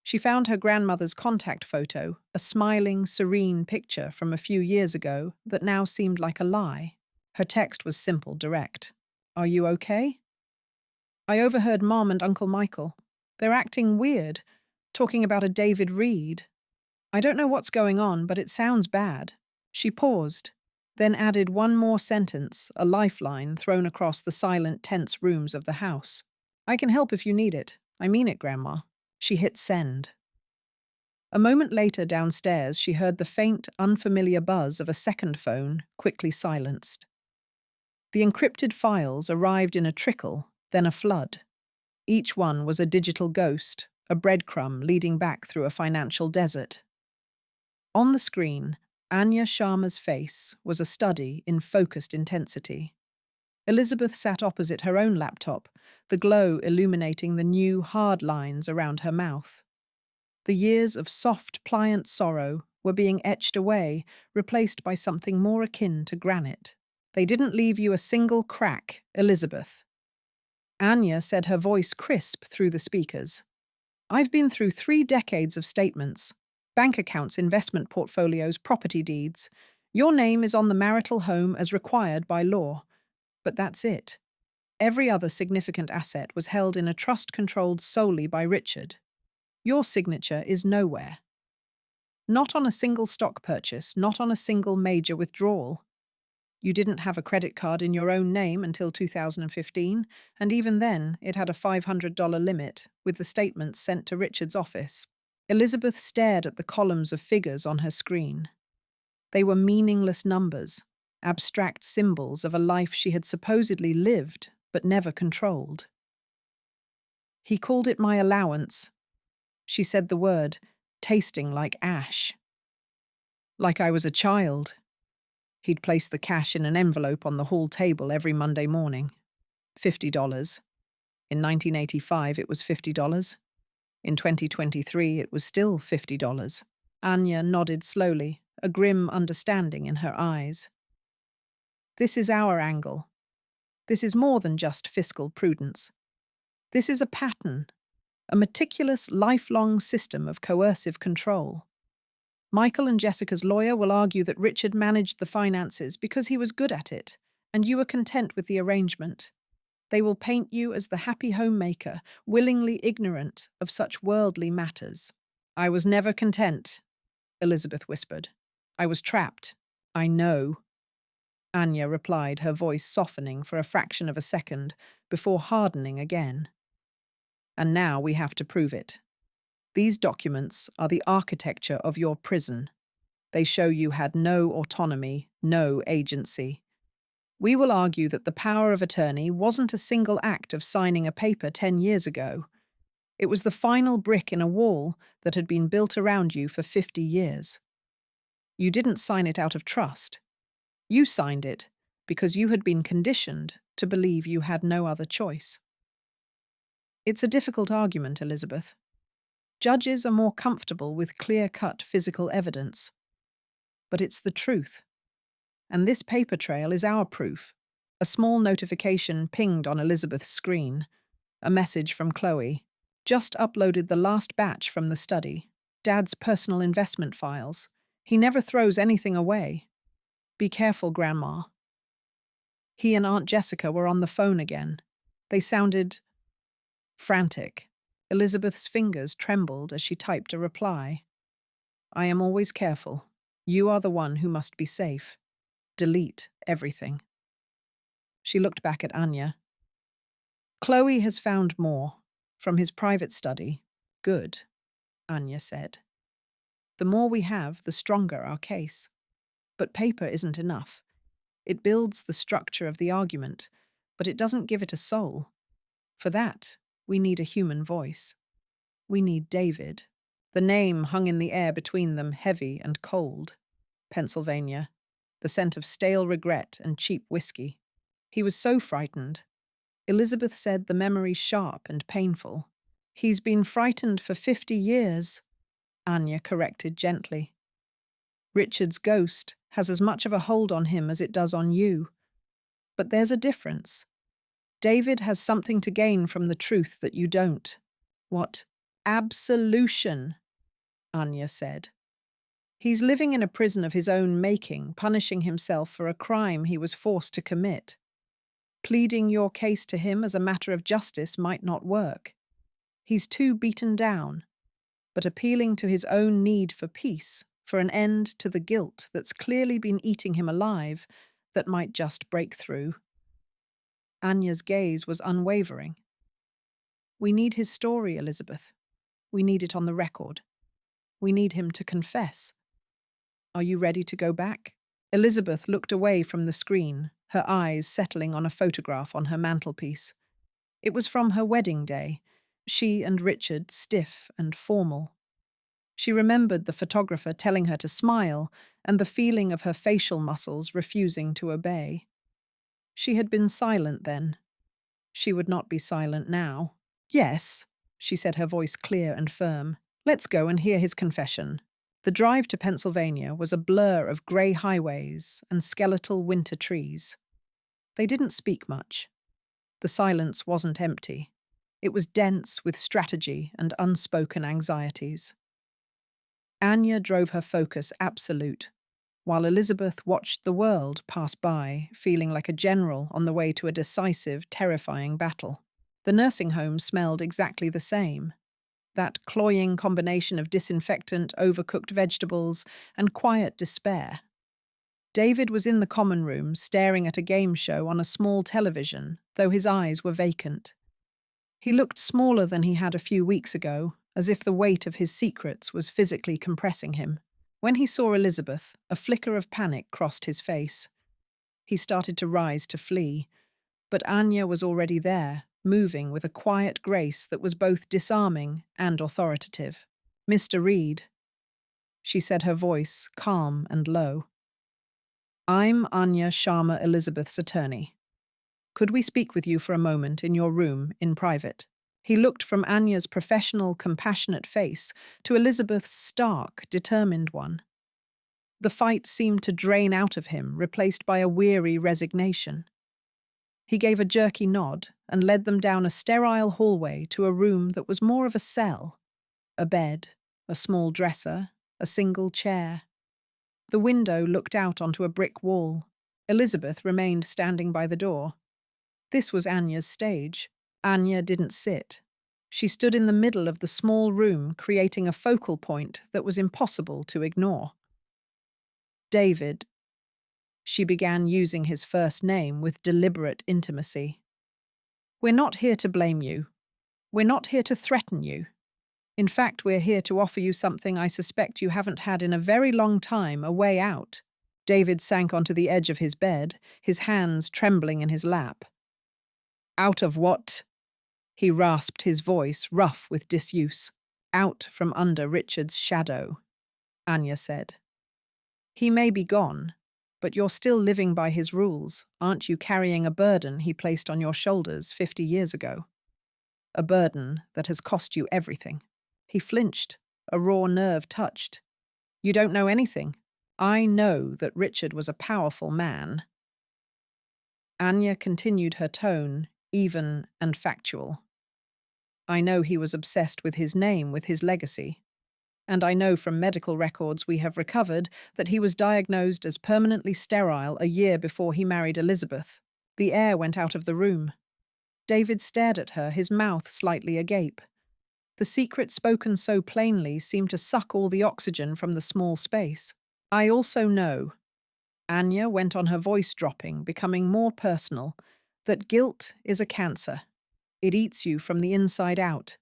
She found her grandmother's contact photo, a smiling, serene picture from a few years ago that now seemed like a lie. Her text was simple, direct. "Are you okay?" "I overheard Mom and Uncle Michael. They're acting weird, talking about a David Reed. I don't know what's going on, but it sounds bad." She paused, then added one more sentence, a lifeline thrown across the silent, tense rooms of the house. "I can help if you need it. I mean it, Grandma." She hit send. A moment later downstairs, she heard the faint, unfamiliar buzz of a second phone, quickly silenced. The encrypted files arrived in a trickle, then a flood. Each one was a digital ghost, a breadcrumb leading back through a financial desert. On the screen, Anya Sharma's face was a study in focused intensity. Elizabeth sat opposite her own laptop, the glow illuminating the new, hard lines around her mouth. The years of soft, pliant sorrow were being etched away, replaced by something more akin to granite. "They didn't leave you a single crack, Elizabeth." Anya said, her voice crisp through the speakers. "I've been through 3 decades of statements, bank accounts, investment portfolios, property deeds. Your name is on the marital home as required by law. But that's it. Every other significant asset was held in a trust controlled solely by Richard. Your signature is nowhere. Not on a single stock purchase, not on a single major withdrawal. You didn't have a credit card in your own name until 2015, and even then it had a $500 limit, with the statements sent to Richard's office." Elizabeth stared at the columns of figures on her screen. They were meaningless numbers, abstract symbols of a life she had supposedly lived but never controlled. "He called it my allowance." She said the word, tasting like ash. like I was a child. He'd place the cash in an envelope on the hall table every Monday morning. $50. In 1985, it was $50. In 2023, it was still $50. Anya nodded slowly, a grim understanding in her eyes. This is our angle. This is more than just fiscal prudence. This is a pattern, a meticulous, lifelong system of coercive control. Michael and Jessica's lawyer will argue that Richard managed the finances because he was good at it, and you were content with the arrangement. They will paint you as the happy homemaker, willingly ignorant of such worldly matters. I was never content, Elizabeth whispered. I was trapped. I know. Anya replied, her voice softening for a fraction of a second before hardening again. And now we have to prove it. These documents are the architecture of your prison. They show you had no autonomy, no agency. We will argue that the power of attorney wasn't a single act of signing a paper 10 years ago. It was the final brick in a wall that had been built around you for 50 years. You didn't sign it out of trust. You signed it because you had been conditioned to believe you had no other choice. It's a difficult argument, Elizabeth. Judges are more comfortable with clear-cut physical evidence. But it's the truth. And this paper trail is our proof. A small notification pinged on Elizabeth's screen. A message from Chloe. Just uploaded the last batch from the study. Dad's personal investment files. He never throws anything away. Be careful, Grandma. He and Aunt Jessica were on the phone again. They sounded frantic. Elizabeth's fingers trembled as she typed a reply. I am always careful. You are the one who must be safe. Delete everything. She looked back at Anya. Chloe has found more. From his private study. Good, Anya said. The more we have, the stronger our case. But paper isn't enough. It builds the structure of the argument, but it doesn't give it a soul. For that, we need a human voice. We need David. The name hung in the air between them, heavy and cold. Pennsylvania. The scent of stale regret and cheap whiskey. He was so frightened. Elizabeth said the memory sharp and painful. He's been frightened for 50 years, Anya corrected gently. Richard's ghost has as much of a hold on him as it does on you. But there's a difference. David has something to gain from the truth that you don't. What? Absolution, Anya said. He's living in a prison of his own making, punishing himself for a crime he was forced to commit. Pleading your case to him as a matter of justice might not work. He's too beaten down. But appealing to his own need for peace, for an end to the guilt that's clearly been eating him alive, that might just break through. Anya's gaze was unwavering. We need his story, Elizabeth. We need it on the record. We need him to confess. Are you ready to go back? Elizabeth looked away from the screen, her eyes settling on a photograph on her mantelpiece. It was from her wedding day, she and Richard stiff and formal. She remembered the photographer telling her to smile and the feeling of her facial muscles refusing to obey. She had been silent then. She would not be silent now. Yes, she said, her voice clear and firm. Let's go and hear his confession. The drive to Pennsylvania was a blur of grey highways and skeletal winter trees. They didn't speak much. The silence wasn't empty. It was dense with strategy and unspoken anxieties. Anya drove her focus absolute, while Elizabeth watched the world pass by, feeling like a general on the way to a decisive, terrifying battle. The nursing home smelled exactly the same. That cloying combination of disinfectant, overcooked vegetables, and quiet despair. David was in the common room, staring at a game show on a small television, though his eyes were vacant. He looked smaller than he had a few weeks ago, as if the weight of his secrets was physically compressing him. When he saw Elizabeth, a flicker of panic crossed his face. He started to rise to flee, but Anya was already there, moving with a quiet grace that was both disarming and authoritative. Mr. Reed. She said, her voice calm and low. I'm Anya Sharma, Elizabeth's attorney. Could we speak with you for a moment in your room, in private? He looked from Anya's professional, compassionate face to Elizabeth's stark, determined one. The fight seemed to drain out of him, replaced by a weary resignation. He gave a jerky nod and led them down a sterile hallway to a room that was more of a cell. A bed, a small dresser, a single chair. The window looked out onto a brick wall. Elizabeth remained standing by the door. This was Anya's stage. Anya didn't sit. She stood in the middle of the small room, creating a focal point that was impossible to ignore. David. She began using his first name with deliberate intimacy. We're not here to blame you. We're not here to threaten you. In fact, we're here to offer you something I suspect you haven't had in a very long time, a way out. David sank onto the edge of his bed, his hands trembling in his lap. Out of what? He rasped, his voice rough with disuse. Out from under Richard's shadow, Anya said. He may be gone, but you're still living by his rules. Aren't you carrying a burden he placed on your shoulders 50 years ago? A burden that has cost you everything. He flinched, a raw nerve touched. You don't know anything. I know that Richard was a powerful man. Anya continued her tone, even and factual. I know he was obsessed with his name, with his legacy. And I know from medical records we have recovered that he was diagnosed as permanently sterile a year before he married Elizabeth. The air went out of the room. David stared at her, his mouth slightly agape. The secret spoken so plainly seemed to suck all the oxygen from the small space. I also know, Anya went on, her voice dropping, becoming more personal, that guilt is a cancer. It eats you from the inside out.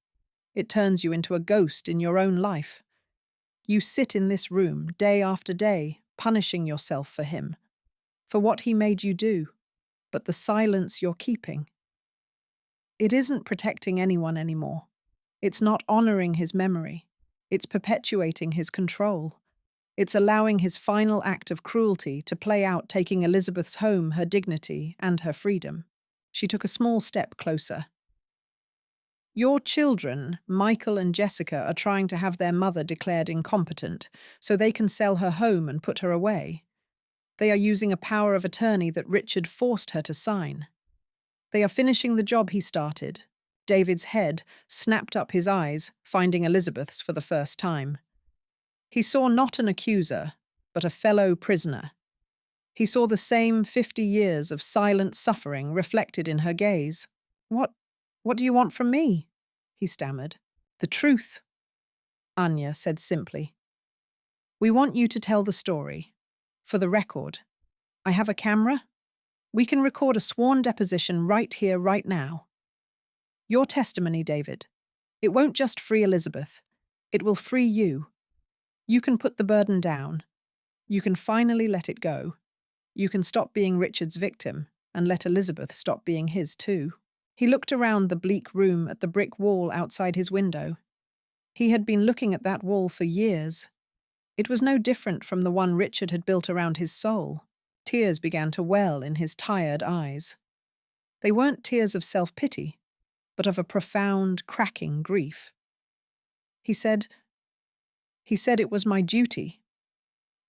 It turns you into a ghost in your own life. You sit in this room day after day, punishing yourself for him, for what he made you do, but the silence you're keeping. It isn't protecting anyone anymore. It's not honoring his memory. It's perpetuating his control. It's allowing his final act of cruelty to play out, taking Elizabeth's home, her dignity, and her freedom. She took a small step closer. Your children, Michael and Jessica, are trying to have their mother declared incompetent so they can sell her home and put her away. They are using a power of attorney that Richard forced her to sign. They are finishing the job he started. David's head snapped up, his eyes, finding Elizabeth's for the first time. He saw not an accuser, but a fellow prisoner. He saw the same 50 years of silent suffering reflected in her gaze. What do you want from me? He stammered. The truth, Anya said simply. We want you to tell the story. For the record. I have a camera. We can record a sworn deposition right here, right now. Your testimony, David. It won't just free Elizabeth. It will free you. You can put the burden down. You can finally let it go. You can stop being Richard's victim and let Elizabeth stop being his too. He looked around the bleak room at the brick wall outside his window. He had been looking at that wall for years. It was no different from the one Richard had built around his soul. Tears began to well in his tired eyes. They weren't tears of self-pity, but of a profound, cracking grief. He said it was my duty.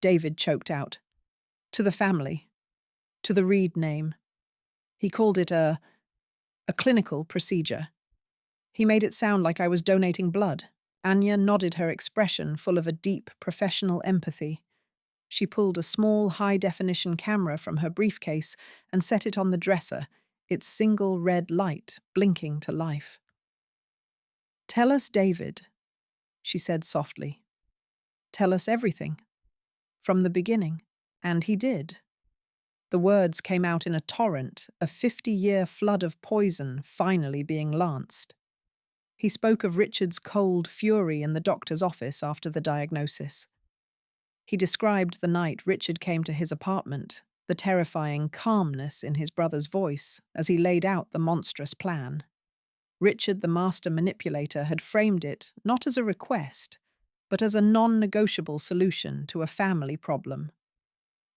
David choked out. To the family. To the Reed name. He called it a clinical procedure. He made it sound like I was donating blood. Anya nodded, her expression full of a deep, professional empathy. She pulled a small, high-definition camera from her briefcase and set it on the dresser, its single red light blinking to life. Tell us, David, she said softly. Tell us everything. From the beginning. And he did. The words came out in a torrent, a 50-year flood of poison finally being lanced. He spoke of Richard's cold fury in the doctor's office after the diagnosis. He described the night Richard came to his apartment, the terrifying calmness in his brother's voice as he laid out the monstrous plan. Richard, the master manipulator, had framed it not as a request, but as a non-negotiable solution to a family problem.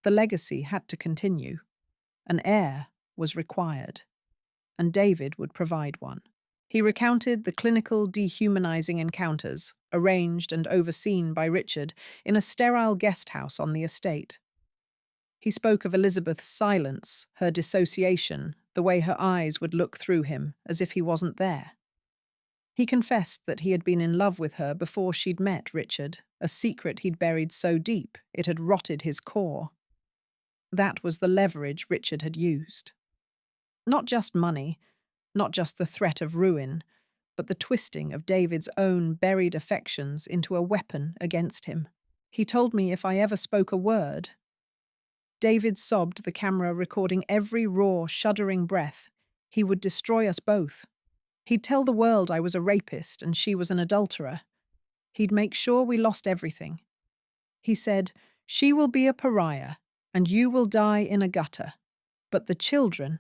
The legacy had to continue. An heir was required, and David would provide one. He recounted the clinical, dehumanizing encounters, arranged and overseen by Richard, in a sterile guest house on the estate. He spoke of Elizabeth's silence, her dissociation, the way her eyes would look through him, as if he wasn't there. He confessed that he had been in love with her before she'd met Richard, a secret he'd buried so deep it had rotted his core. That was the leverage Richard had used. Not just money, not just the threat of ruin, but the twisting of David's own buried affections into a weapon against him. He told me if I ever spoke a word. David sobbed, the camera recording every raw, shuddering breath. He would destroy us both. He'd tell the world I was a rapist and she was an adulterer. He'd make sure we lost everything. He said, "She will be a pariah, and you will die in a gutter. But the children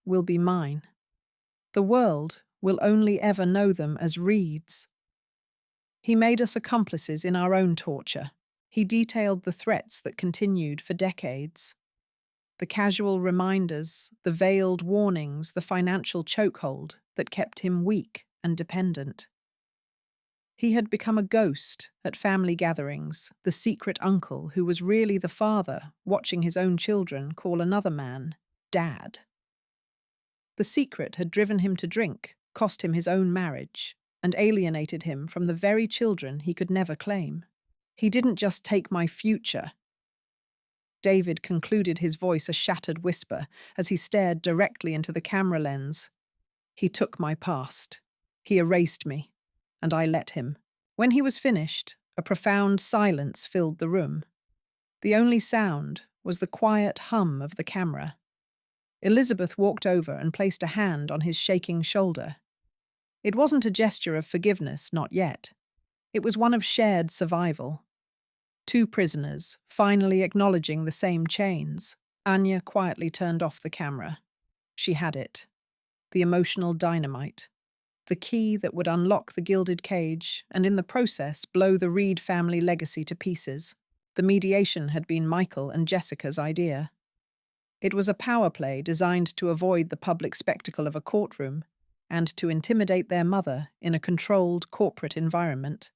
will be mine. The world will only ever know them as Reeds." He made us accomplices in our own torture. He detailed the threats that continued for decades. The casual reminders, the veiled warnings, the financial chokehold that kept him weak and dependent. He had become a ghost at family gatherings, the secret uncle who was really the father, watching his own children call another man Dad. The secret had driven him to drink, cost him his own marriage, and alienated him from the very children he could never claim. He didn't just take my future. David concluded, his voice a shattered whisper, as he stared directly into the camera lens. He took my past. He erased me, and I let him. When he was finished, a profound silence filled the room. The only sound was the quiet hum of the camera. Elizabeth walked over and placed a hand on his shaking shoulder. It wasn't a gesture of forgiveness, not yet. It was one of shared survival. Two prisoners, finally acknowledging the same chains. Anya quietly turned off the camera. She had it. The emotional dynamite. The key that would unlock the gilded cage and in the process blow the Reed family legacy to pieces. The mediation had been Michael and Jessica's idea. It was a power play designed to avoid the public spectacle of a courtroom and to intimidate their mother in a controlled corporate environment.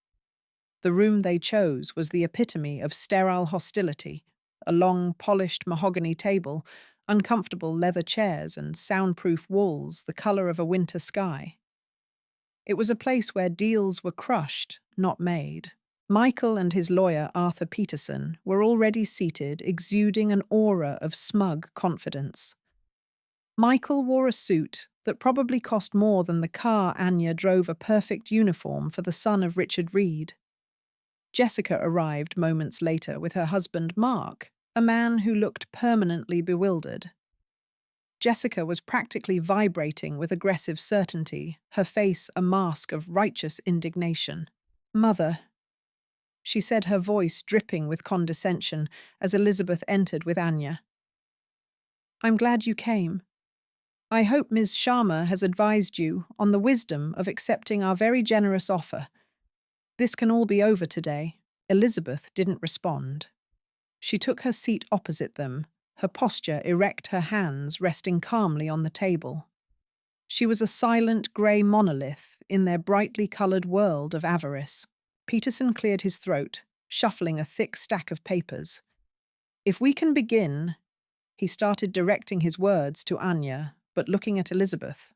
The room they chose was the epitome of sterile hostility, a long, polished mahogany table, uncomfortable leather chairs, and soundproof walls the color of a winter sky. It was a place where deals were crushed, not made. Michael and his lawyer, Arthur Peterson, were already seated, exuding an aura of smug confidence. Michael wore a suit that probably cost more than the car Anya drove, a perfect uniform for the son of Richard Reed. Jessica arrived moments later with her husband, Mark, a man who looked permanently bewildered. Jessica was practically vibrating with aggressive certainty, her face a mask of righteous indignation. "Mother," she said, her voice dripping with condescension as Elizabeth entered with Anya. "I'm glad you came. I hope Ms. Sharma has advised you on the wisdom of accepting our very generous offer. This can all be over today." Elizabeth didn't respond. She took her seat opposite them, her posture erect, her hands resting calmly on the table. She was a silent grey monolith in their brightly coloured world of avarice. Peterson cleared his throat, shuffling a thick stack of papers. "If we can begin," he started, directing his words to Anya, but looking at Elizabeth.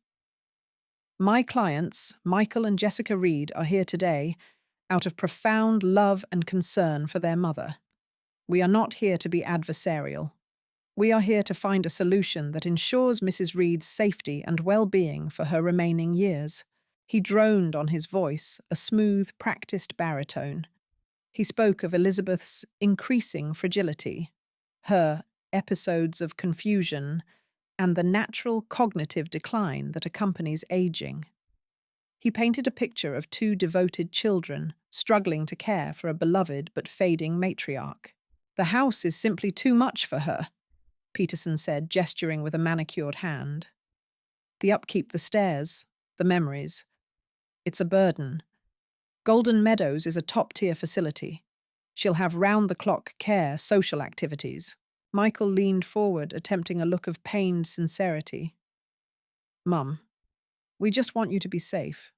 "My clients, Michael and Jessica Reed, are here today out of profound love and concern for their mother. We are not here to be adversarial. We are here to find a solution that ensures Mrs. Reed's safety and well-being for her remaining years." He droned on his voice, a smooth, practiced baritone. He spoke of Elizabeth's increasing fragility, her episodes of confusion, and the natural cognitive decline that accompanies aging. He painted a picture of two devoted children struggling to care for a beloved but fading matriarch. "The house is simply too much for her," Peterson said, gesturing with a manicured hand. "The upkeep, the stairs, the memories. It's a burden. Golden Meadows is a top-tier facility. She'll have round-the-clock care, social activities. Michael leaned forward, attempting a look of pained sincerity. Mum, we just want you to be safe.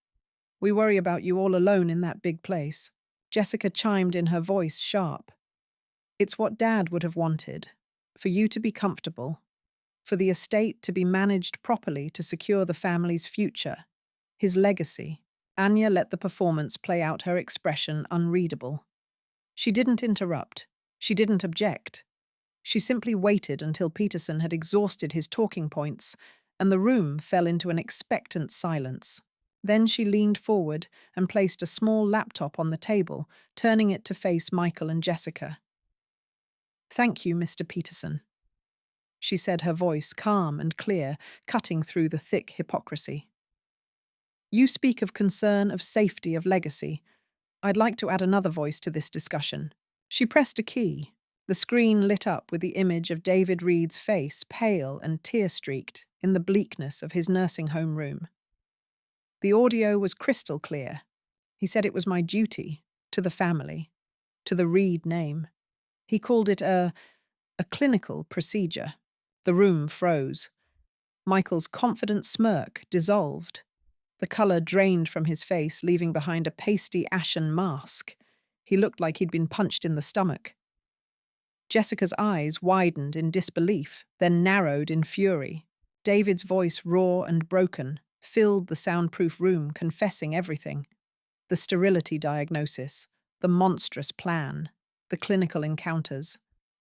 We worry about you all alone in that big place. Jessica chimed in, her voice sharp. It's what Dad would have wanted. For you to be comfortable. For the estate to be managed properly to secure the family's future. His legacy. Anya let the performance play out, her expression unreadable. She didn't interrupt. She didn't object. She simply waited until Peterson had exhausted his talking points, and the room fell into an expectant silence. Then she leaned forward and placed a small laptop on the table, turning it to face Michael and Jessica. "Thank you, Mr. Peterson," she said, her voice calm and clear, cutting through the thick hypocrisy. "You speak of concern, of safety, of legacy. I'd like to add another voice to this discussion." She pressed a key. The screen lit up with the image of David Reed's face, pale and tear-streaked, in the bleakness of his nursing home room. The audio was crystal clear. He said it was my duty, to the family, to the Reed name. He called it a clinical procedure. The room froze. Michael's confident smirk dissolved. The colour drained from his face, leaving behind a pasty, ashen mask. He looked like he'd been punched in the stomach. Jessica's eyes widened in disbelief, then narrowed in fury. David's voice, raw and broken, filled the soundproof room, confessing everything. The sterility diagnosis, the monstrous plan, the clinical encounters,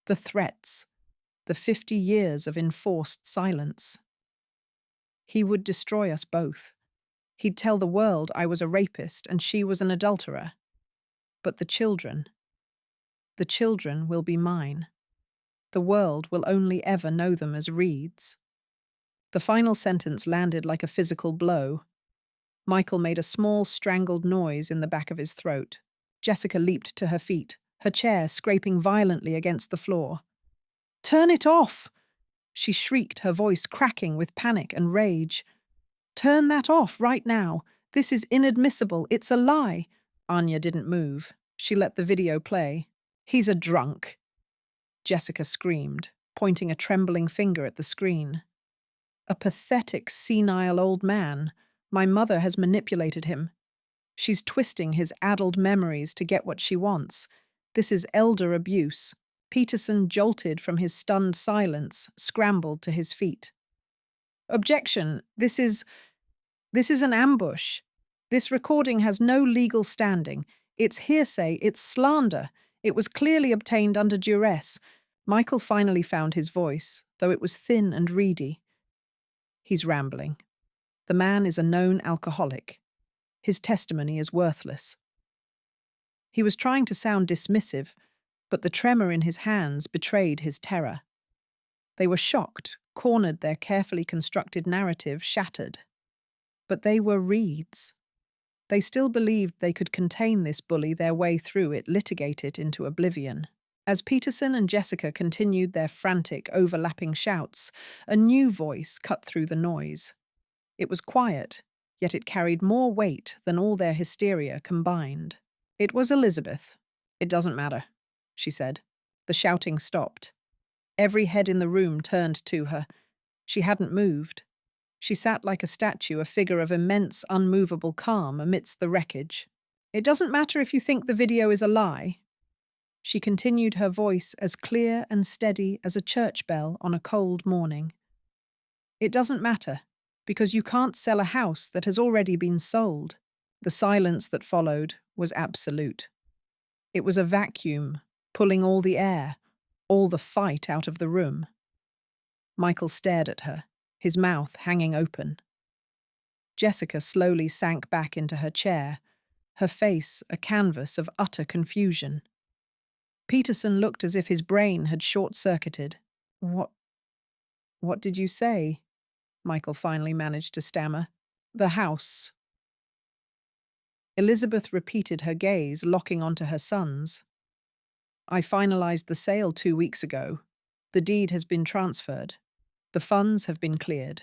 the threats, the 50 years of enforced silence. He would destroy us both. He'd tell the world I was a rapist and she was an adulterer. But the children will be mine. The world will only ever know them as Reeds. The final sentence landed like a physical blow. Michael made a small, strangled noise in the back of his throat. Jessica leaped to her feet, her chair scraping violently against the floor. "Turn it off!" she shrieked, her voice cracking with panic and rage. "Turn that off right now. This is inadmissible. It's a lie." Anya didn't move. She let the video play. "He's a drunk," Jessica screamed, pointing a trembling finger at the screen. "A pathetic, senile old man. My mother has manipulated him. She's twisting his addled memories to get what she wants. This is elder abuse." Peterson jolted from his stunned silence, scrambled to his feet. "Objection! This is an ambush. This recording has no legal standing. It's hearsay, it's slander. It was clearly obtained under duress." Michael finally found his voice, though it was thin and reedy. "He's rambling. The man is a known alcoholic. His testimony is worthless." He was trying to sound dismissive, but the tremor in his hands betrayed his terror. They were shocked, cornered, their carefully constructed narrative shattered. But they were Reeds. They still believed they could contain this bully their way through it, litigate it into oblivion. As Peterson and Jessica continued their frantic, overlapping shouts, a new voice cut through the noise. It was quiet, yet it carried more weight than all their hysteria combined. It was Elizabeth. "It doesn't matter," she said. The shouting stopped. Every head in the room turned to her. She hadn't moved. She sat like a statue, a figure of immense, unmovable calm amidst the wreckage. "It doesn't matter if you think the video is a lie." She continued, her voice as clear and steady as a church bell on a cold morning. "It doesn't matter, because you can't sell a house that has already been sold." The silence that followed was absolute. It was a vacuum, pulling all the air, all the fight out of the room. Michael stared at her, his mouth hanging open. Jessica slowly sank back into her chair, her face a canvas of utter confusion. Peterson looked as if his brain had short-circuited. What did you say?" Michael finally managed to stammer. "The house." Elizabeth repeated, her gaze locking onto her son's. "I finalized the sale 2 weeks ago. The deed has been transferred. The funds have been cleared.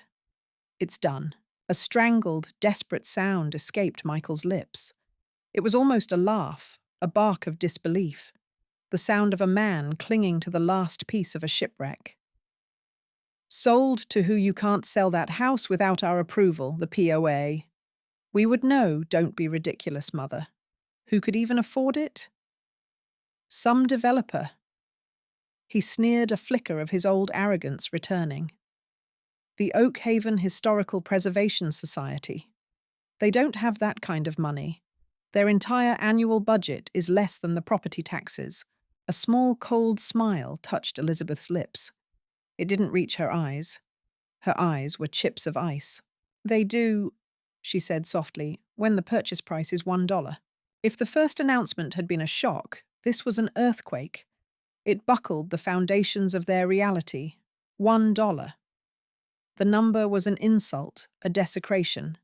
It's done." A strangled, desperate sound escaped Michael's lips. It was almost a laugh, a bark of disbelief, the sound of a man clinging to the last piece of a shipwreck. Sold to who you can't sell that house without our approval, the POA. We would know, don't be ridiculous, mother. Who could even afford it? Some developer. He sneered, a flicker of his old arrogance returning. The Oakhaven Historical Preservation Society. They don't have that kind of money. Their entire annual budget is less than the property taxes. A small, cold smile touched Elizabeth's lips. It didn't reach her eyes. Her eyes were chips of ice. They do, she said softly, when the purchase price is $1. If the first announcement had been a shock, this was an earthquake. It buckled the foundations of their reality. $1. The number was an insult, a desecration.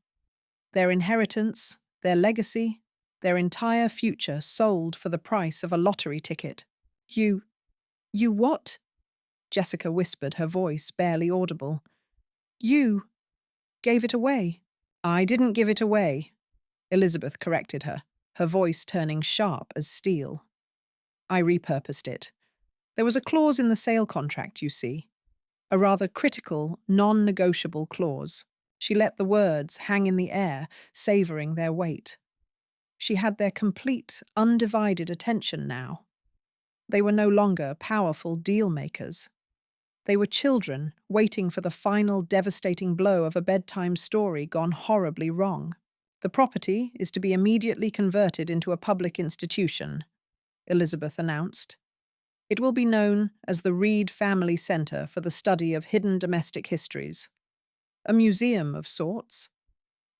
Their inheritance, their legacy, their entire future sold for the price of a lottery ticket. You what? Jessica whispered, her voice barely audible. You gave it away. I didn't give it away, Elizabeth corrected her, her voice turning sharp as steel. I repurposed it. There was a clause in the sale contract, you see. A rather critical, non-negotiable clause. She let the words hang in the air, savouring their weight. She had their complete, undivided attention now. They were no longer powerful deal-makers. They were children waiting for the final devastating blow of a bedtime story gone horribly wrong. The property is to be immediately converted into a public institution, Elizabeth announced. It will be known as the Reed Family Center for the Study of Hidden Domestic Histories. A museum of sorts,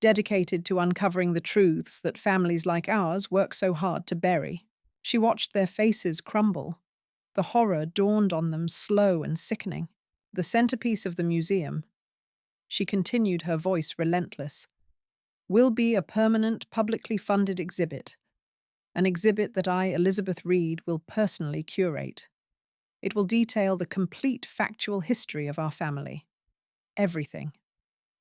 dedicated to uncovering the truths that families like ours work so hard to bury. She watched their faces crumble. The horror dawned on them, slow and sickening. The centerpiece of the museum, she continued, her voice relentless, will be a permanent, publicly funded exhibit. An exhibit that I, Elizabeth Reed, will personally curate. It will detail the complete factual history of our family. Everything.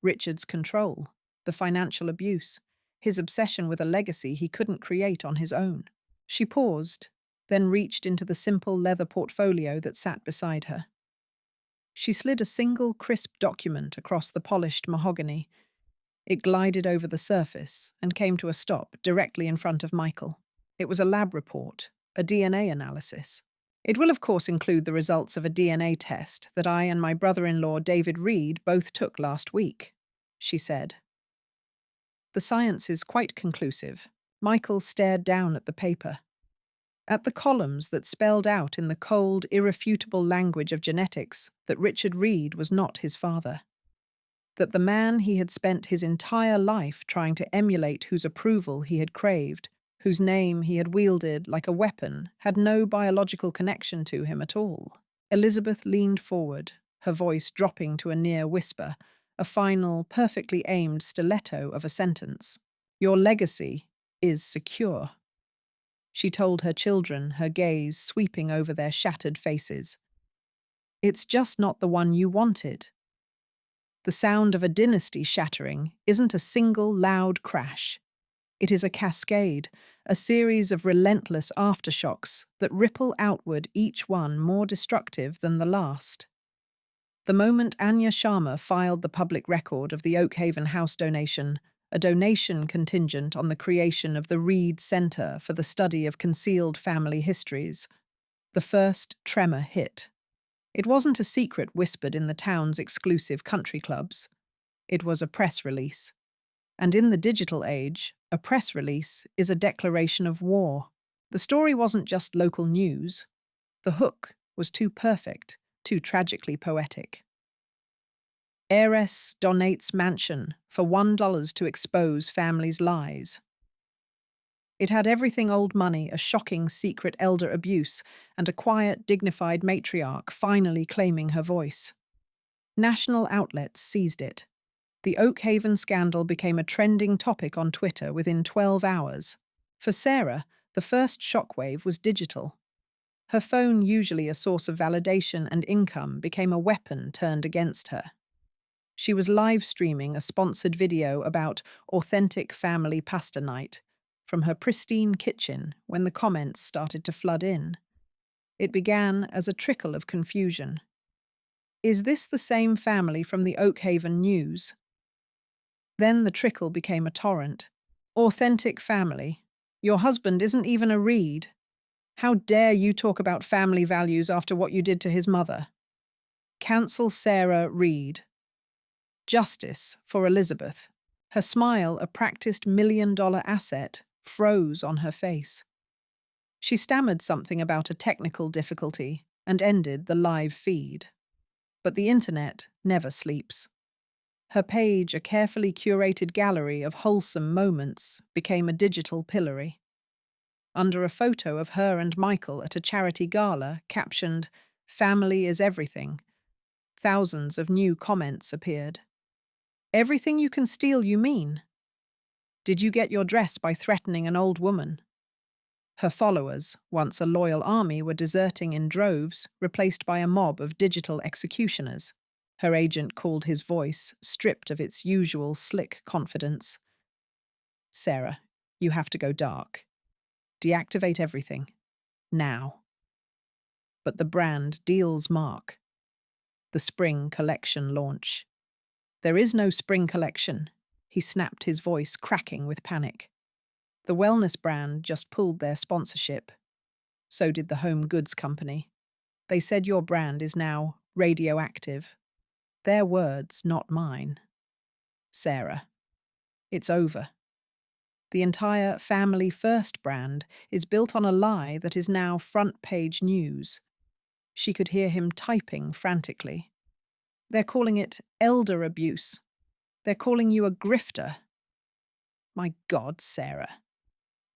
Richard's control, the financial abuse, his obsession with a legacy he couldn't create on his own. She paused, then reached into the simple leather portfolio that sat beside her. She slid a single crisp document across the polished mahogany. It glided over the surface and came to a stop directly in front of Michael. It was a lab report, a DNA analysis. It will of course include the results of a DNA test that I and my brother-in-law David Reed both took last week, she said. The science is quite conclusive. Michael stared down at the paper, at the columns that spelled out in the cold, irrefutable language of genetics that Richard Reed was not his father. That the man he had spent his entire life trying to emulate, whose approval he had craved, whose name he had wielded like a weapon, had no biological connection to him at all. Elizabeth leaned forward, her voice dropping to a near whisper, a final, perfectly aimed stiletto of a sentence. Your legacy is secure. She told her children, her gaze sweeping over their shattered faces. It's just not the one you wanted. The sound of a dynasty shattering isn't a single loud crash. It is a cascade, a series of relentless aftershocks that ripple outward, each one more destructive than the last. The moment Anya Sharma filed the public record of the Oakhaven house donation, a donation contingent on the creation of the Reed Center for the Study of Concealed Family Histories, the first tremor hit. It wasn't a secret whispered in the town's exclusive country clubs. It was a press release. And in the digital age, a press release is a declaration of war. The story wasn't just local news. The hook was too perfect, too tragically poetic. Heiress donates mansion for $1 to expose family's lies. It had everything: old money, a shocking secret elder abuse, and a quiet, dignified matriarch finally claiming her voice. National outlets seized it. The Oakhaven scandal became a trending topic on Twitter within 12 hours. For Sarah, the first shockwave was digital. Her phone, usually a source of validation and income, became a weapon turned against her. She was live streaming a sponsored video about authentic family pasta night, from her pristine kitchen when the comments started to flood in. It began as a trickle of confusion. Is this the same family from the Oakhaven News? Then the trickle became a torrent. Authentic family. Your husband isn't even a Reed. How dare you talk about family values after what you did to his mother? Cancel Sarah Reed. Justice for Elizabeth. Her smile, a practiced $1 million asset, froze on her face. She stammered something about a technical difficulty and ended the live feed. But the internet never sleeps. Her page, a carefully curated gallery of wholesome moments, became a digital pillory. Under a photo of her and Michael at a charity gala captioned, "Family is everything," thousands of new comments appeared. Everything you can steal, you mean? Did you get your dress by threatening an old woman? Her followers, once a loyal army, were deserting in droves, replaced by a mob of digital executioners. Her agent called his voice, stripped of its usual slick confidence. Sarah, you have to go dark. Deactivate everything. Now. But the brand deals mark. The spring collection launch. There is no spring collection. He snapped, his voice cracking with panic. The wellness brand just pulled their sponsorship. So did the home goods company. They said your brand is now radioactive. Their words, not mine. Sarah, it's over. The entire Family First brand is built on a lie that is now front-page news. She could hear him typing frantically. They're calling it elder abuse. They're calling you a grifter. My God, Sarah.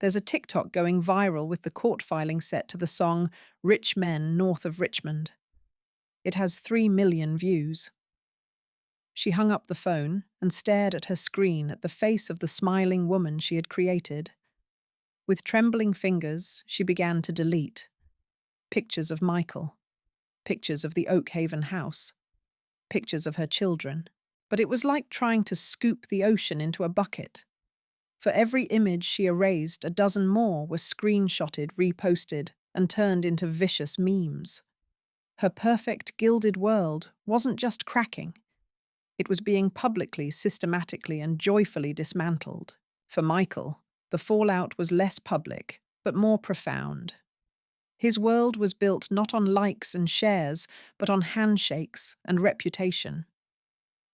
There's a TikTok going viral with the court filing set to the song Rich Men North of Richmond. It has 3 million views. She hung up the phone and stared at her screen at the face of the smiling woman she had created. With trembling fingers, she began to delete. Pictures of Michael. Pictures of the Oakhaven house. Pictures of her children. But it was like trying to scoop the ocean into a bucket. For every image she erased, a dozen more were screenshotted, reposted, and turned into vicious memes. Her perfect gilded world wasn't just cracking. It was being publicly, systematically, and joyfully dismantled. For Michael, the fallout was less public, but more profound. His world was built not on likes and shares, but on handshakes and reputation.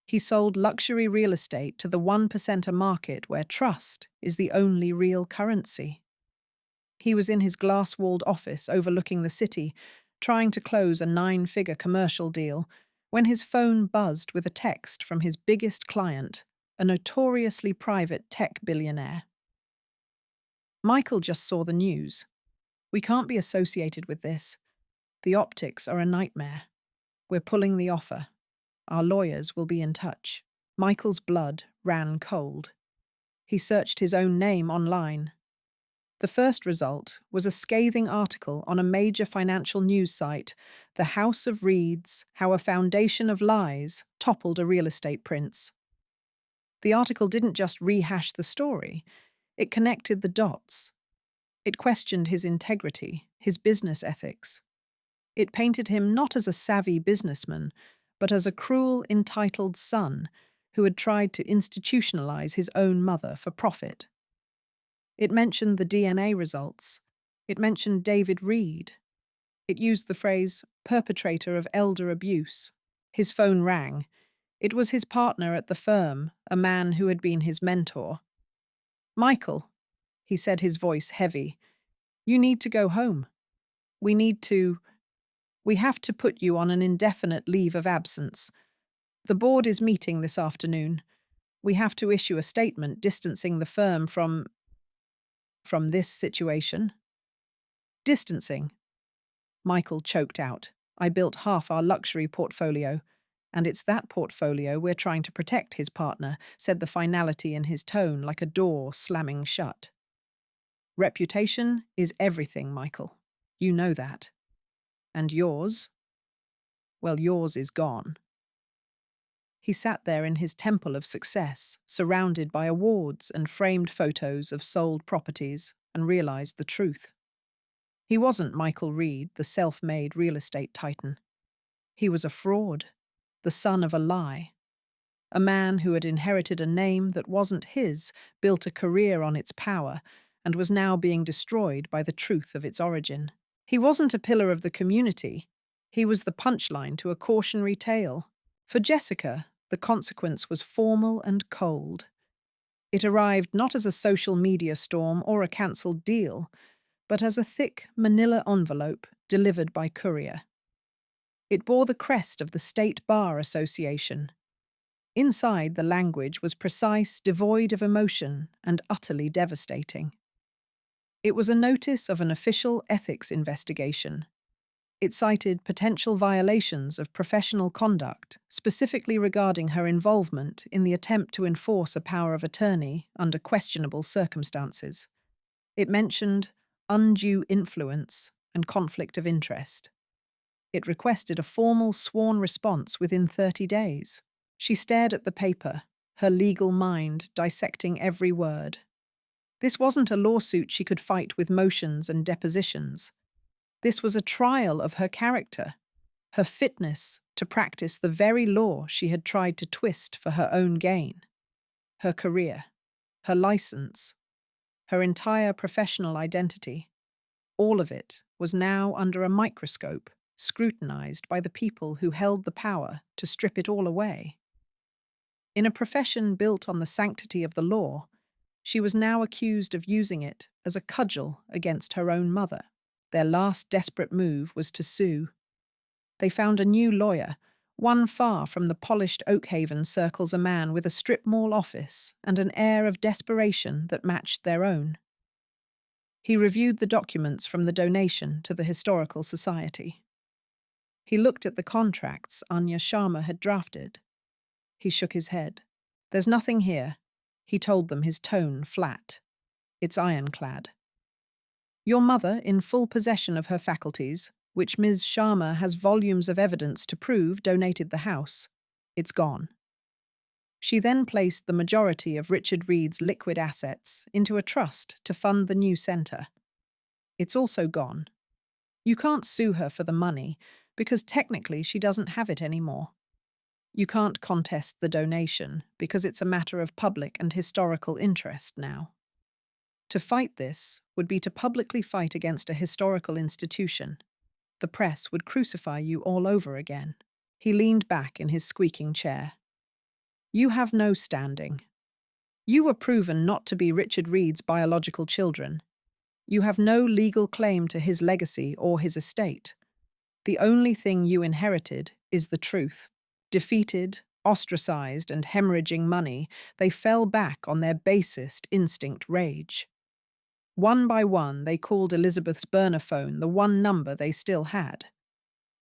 He sold luxury real estate to the 1%er market where trust is the only real currency. He was in his glass-walled office overlooking the city, trying to close a 9-figure commercial deal, when his phone buzzed with a text from his biggest client, a notoriously private tech billionaire. Michael just saw the news. We can't be associated with this. The optics are a nightmare. We're pulling the offer. Our lawyers will be in touch. Michael's blood ran cold. He searched his own name online. The first result was a scathing article on a major financial news site, The House of Reeds: How a Foundation of Lies Toppled a Real Estate Prince. The article didn't just rehash the story, it connected the dots. It questioned his integrity, his business ethics. It painted him not as a savvy businessman, but as a cruel, entitled son who had tried to institutionalize his own mother for profit. It mentioned the DNA results. It mentioned David Reed. It used the phrase perpetrator of elder abuse. His phone rang. It was his partner at the firm, a man who had been his mentor. "Michael," he said, his voice heavy, "you need to go home. We have to put you on an indefinite leave of absence. The board is meeting this afternoon. We have to issue a statement distancing the firm from this situation." Distancing. Michael choked out. "I built half our luxury portfolio, and it's that portfolio we're trying to protect," his partner said, the finality in his tone like a door slamming shut. "Reputation is everything, Michael. You know that. And yours? Well, yours is gone." He sat there in his temple of success, surrounded by awards and framed photos of sold properties, and realized the truth. He wasn't Michael Reed, the self-made real estate titan. He was a fraud, the son of a lie. A man who had inherited a name that wasn't his, built a career on its power, and was now being destroyed by the truth of its origin. He wasn't a pillar of the community. He was the punchline to a cautionary tale. For Jessica, the consequence was formal and cold. It arrived not as a social media storm or a cancelled deal, but as a thick manila envelope delivered by courier. It bore the crest of the State Bar Association. Inside, the language was precise, devoid of emotion, and utterly devastating. It was a notice of an official ethics investigation. It cited potential violations of professional conduct, specifically regarding her involvement in the attempt to enforce a power of attorney under questionable circumstances. It mentioned undue influence and conflict of interest. It requested a formal sworn response within 30 days. She stared at the paper, her legal mind dissecting every word. This wasn't a lawsuit she could fight with motions and depositions. This was a trial of her character, her fitness to practice the very law she had tried to twist for her own gain. Her career, her license, her entire professional identity, all of it was now under a microscope, scrutinized by the people who held the power to strip it all away. In a profession built on the sanctity of the law, she was now accused of using it as a cudgel against her own mother. Their last desperate move was to sue. They found a new lawyer, one far from the polished Oakhaven circles, a man with a strip mall office and an air of desperation that matched their own. He reviewed the documents from the donation to the Historical Society. He looked at the contracts Anya Sharma had drafted. He shook his head. "There's nothing here," he told them, his tone flat. "It's ironclad. Your mother, in full possession of her faculties, which Ms. Sharma has volumes of evidence to prove, donated the house. It's gone." She then placed the majority of Richard Reed's liquid assets into a trust to fund the new centre. It's also gone. You can't sue her for the money because technically she doesn't have it anymore. You can't contest the donation because it's a matter of public and historical interest now. To fight this would be to publicly fight against a historical institution. The press would crucify you all over again. He leaned back in his squeaking chair. You have no standing. You were proven not to be Richard Reed's biological children. You have no legal claim to his legacy or his estate. The only thing you inherited is the truth. Defeated, ostracized, and hemorrhaging money, they fell back on their basest instinct rage. One by one, they called Elizabeth's burner phone, the one number they still had.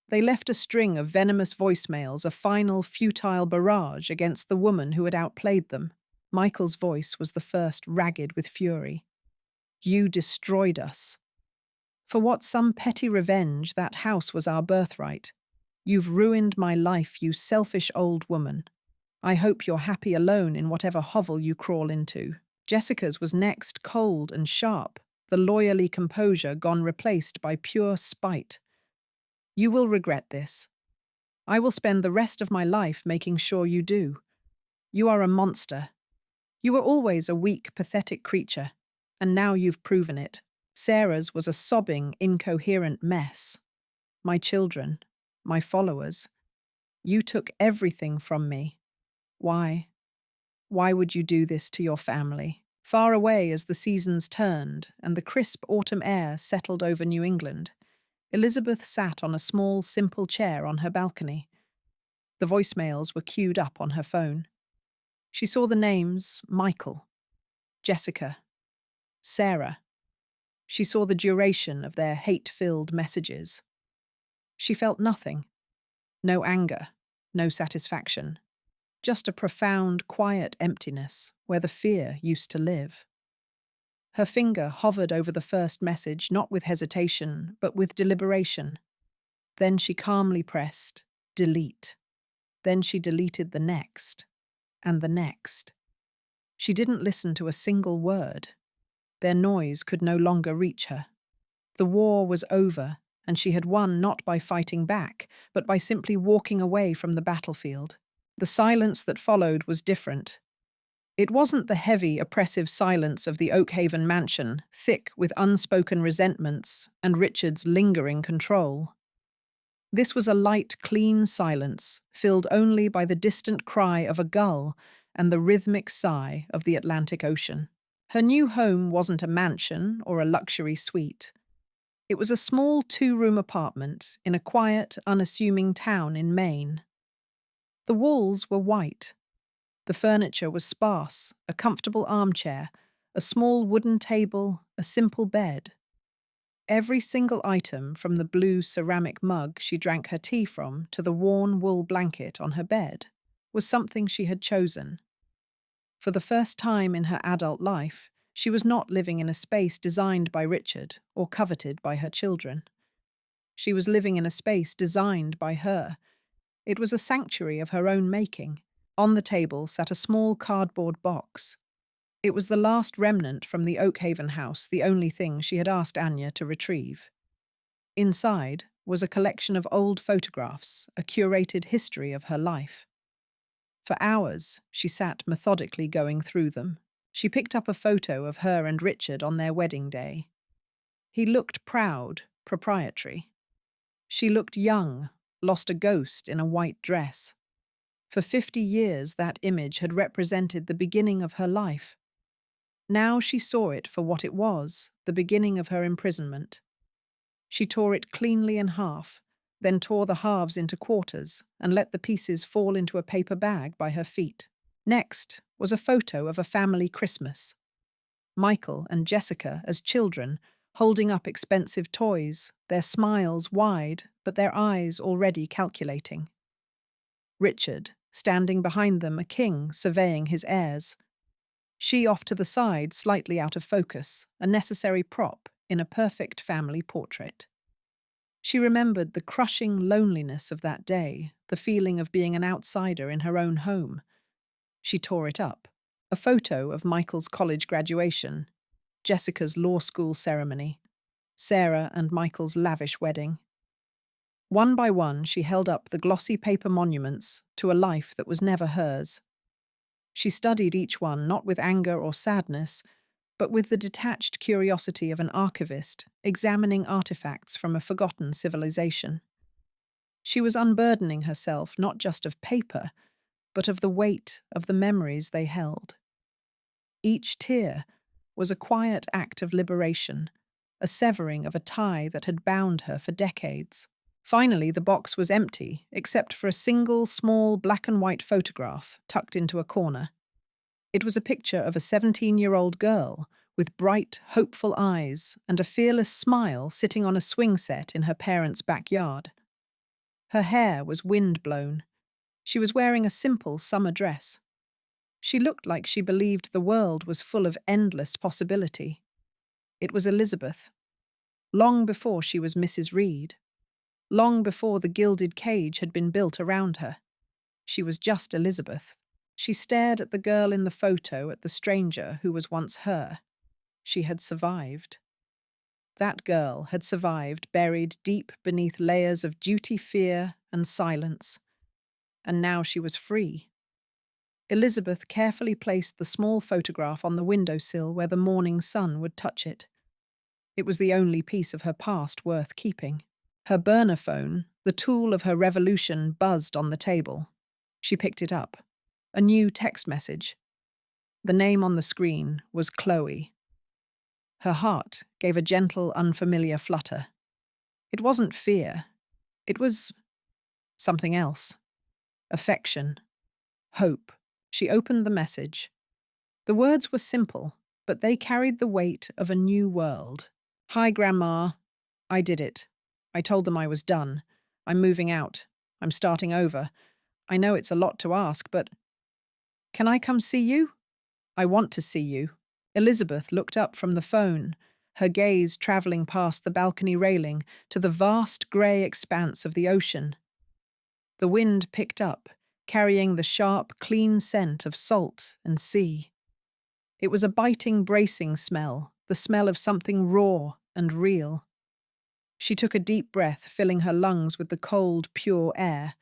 They left a string of venomous voicemails, a final, futile barrage against the woman who had outplayed them. Michael's voice was the first, ragged with fury. "You destroyed us. For what, some petty revenge? That house was our birthright. You've ruined my life, you selfish old woman. I hope you're happy alone in whatever hovel you crawl into." Jessica's was next, cold and sharp, the lawyerly composure gone, replaced by pure spite. "You will regret this. I will spend the rest of my life making sure you do. You are a monster. You were always a weak, pathetic creature, and now you've proven it." Sarah's was a sobbing, incoherent mess. "My children, my followers. You took everything from me. Why? Why would you do this to your family?" Far away, as the seasons turned and the crisp autumn air settled over New England, Elizabeth sat on a small, simple chair on her balcony. The voicemails were queued up on her phone. She saw the names Michael, Jessica, Sarah. She saw the duration of their hate-filled messages. She felt nothing. No anger, no satisfaction. Just a profound, quiet emptiness where the fear used to live. Her finger hovered over the first message, not with hesitation, but with deliberation. Then she calmly pressed delete. Then she deleted the next, and the next. She didn't listen to a single word. Their noise could no longer reach her. The war was over, and she had won not by fighting back, but by simply walking away from the battlefield. The silence that followed was different. It wasn't the heavy, oppressive silence of the Oakhaven mansion, thick with unspoken resentments and Richard's lingering control. This was a light, clean silence, filled only by the distant cry of a gull and the rhythmic sigh of the Atlantic Ocean. Her new home wasn't a mansion or a luxury suite. It was a small two-room apartment in a quiet, unassuming town in Maine. The walls were white. The furniture was sparse, a comfortable armchair, a small wooden table, a simple bed. Every single item, from the blue ceramic mug she drank her tea from to the worn wool blanket on her bed, was something she had chosen. For the first time in her adult life, she was not living in a space designed by Richard or coveted by her children. She was living in a space designed by her. It was a sanctuary of her own making. On the table sat a small cardboard box. It was the last remnant from the Oakhaven house, the only thing she had asked Anya to retrieve. Inside was a collection of old photographs, a curated history of her life. For hours, she sat methodically going through them. She picked up a photo of her and Richard on their wedding day. He looked proud, proprietary. She looked young, lost a ghost in a white dress. For 50 years, that image had represented the beginning of her life. Now she saw it for what it was, the beginning of her imprisonment. She tore it cleanly in half, then tore the halves into quarters and let the pieces fall into a paper bag by her feet. Next was a photo of a family Christmas. Michael and Jessica as children, holding up expensive toys, their smiles wide, but their eyes already calculating. Richard, standing behind them, a king surveying his heirs. She off to the side, slightly out of focus, a necessary prop in a perfect family portrait. She remembered the crushing loneliness of that day, the feeling of being an outsider in her own home. She tore it up. A photo of Michael's college graduation, Jessica's law school ceremony, Sarah and Michael's lavish wedding. One by one, she held up the glossy paper monuments to a life that was never hers. She studied each one not with anger or sadness, but with the detached curiosity of an archivist examining artifacts from a forgotten civilization. She was unburdening herself not just of paper, but of the weight of the memories they held. Each tear was a quiet act of liberation, a severing of a tie that had bound her for decades. Finally, the box was empty, except for a single, small black-and-white photograph tucked into a corner. It was a picture of a 17-year-old girl with bright, hopeful eyes and a fearless smile sitting on a swing set in her parents' backyard. Her hair was wind-blown. She was wearing a simple summer dress. She looked like she believed the world was full of endless possibility. It was Elizabeth, long before she was Mrs. Reed. Long before the gilded cage had been built around her. She was just Elizabeth. She stared at the girl in the photo, at the stranger who was once her. She had survived. That girl had survived, buried deep beneath layers of duty, fear, and silence. And now she was free. Elizabeth carefully placed the small photograph on the windowsill where the morning sun would touch it. It was the only piece of her past worth keeping. Her burner phone, the tool of her revolution, buzzed on the table. She picked it up. A new text message. The name on the screen was Chloe. Her heart gave a gentle, unfamiliar flutter. It wasn't fear. It was something else. Affection. Hope. She opened the message. The words were simple, but they carried the weight of a new world. Hi, Grandma. I did it. I told them I was done. I'm moving out. I'm starting over. I know it's a lot to ask, but... Can I come see you? I want to see you. Elizabeth looked up from the phone, her gaze travelling past the balcony railing to the vast grey expanse of the ocean. The wind picked up, carrying the sharp, clean scent of salt and sea. It was a biting, bracing smell, the smell of something raw and real. She took a deep breath, filling her lungs with the cold, pure air.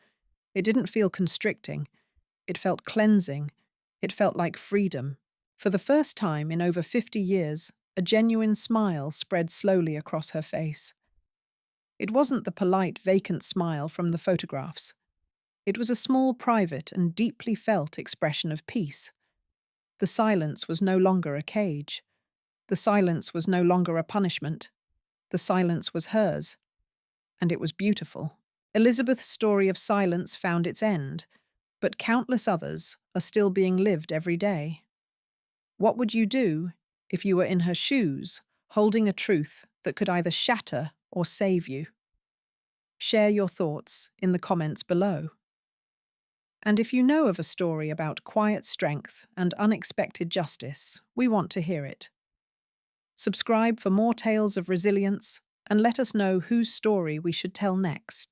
It didn't feel constricting. It felt cleansing. It felt like freedom. For the first time in over 50 years, a genuine smile spread slowly across her face. It wasn't the polite, vacant smile from the photographs. It was a small, private, and deeply felt expression of peace. The silence was no longer a cage. The silence was no longer a punishment. The silence was hers, and it was beautiful. Elizabeth's story of silence found its end, but countless others are still being lived every day. What would you do if you were in her shoes, holding a truth that could either shatter or save you? Share your thoughts in the comments below. And if you know of a story about quiet strength and unexpected justice, we want to hear it. Subscribe for more tales of resilience and let us know whose story we should tell next.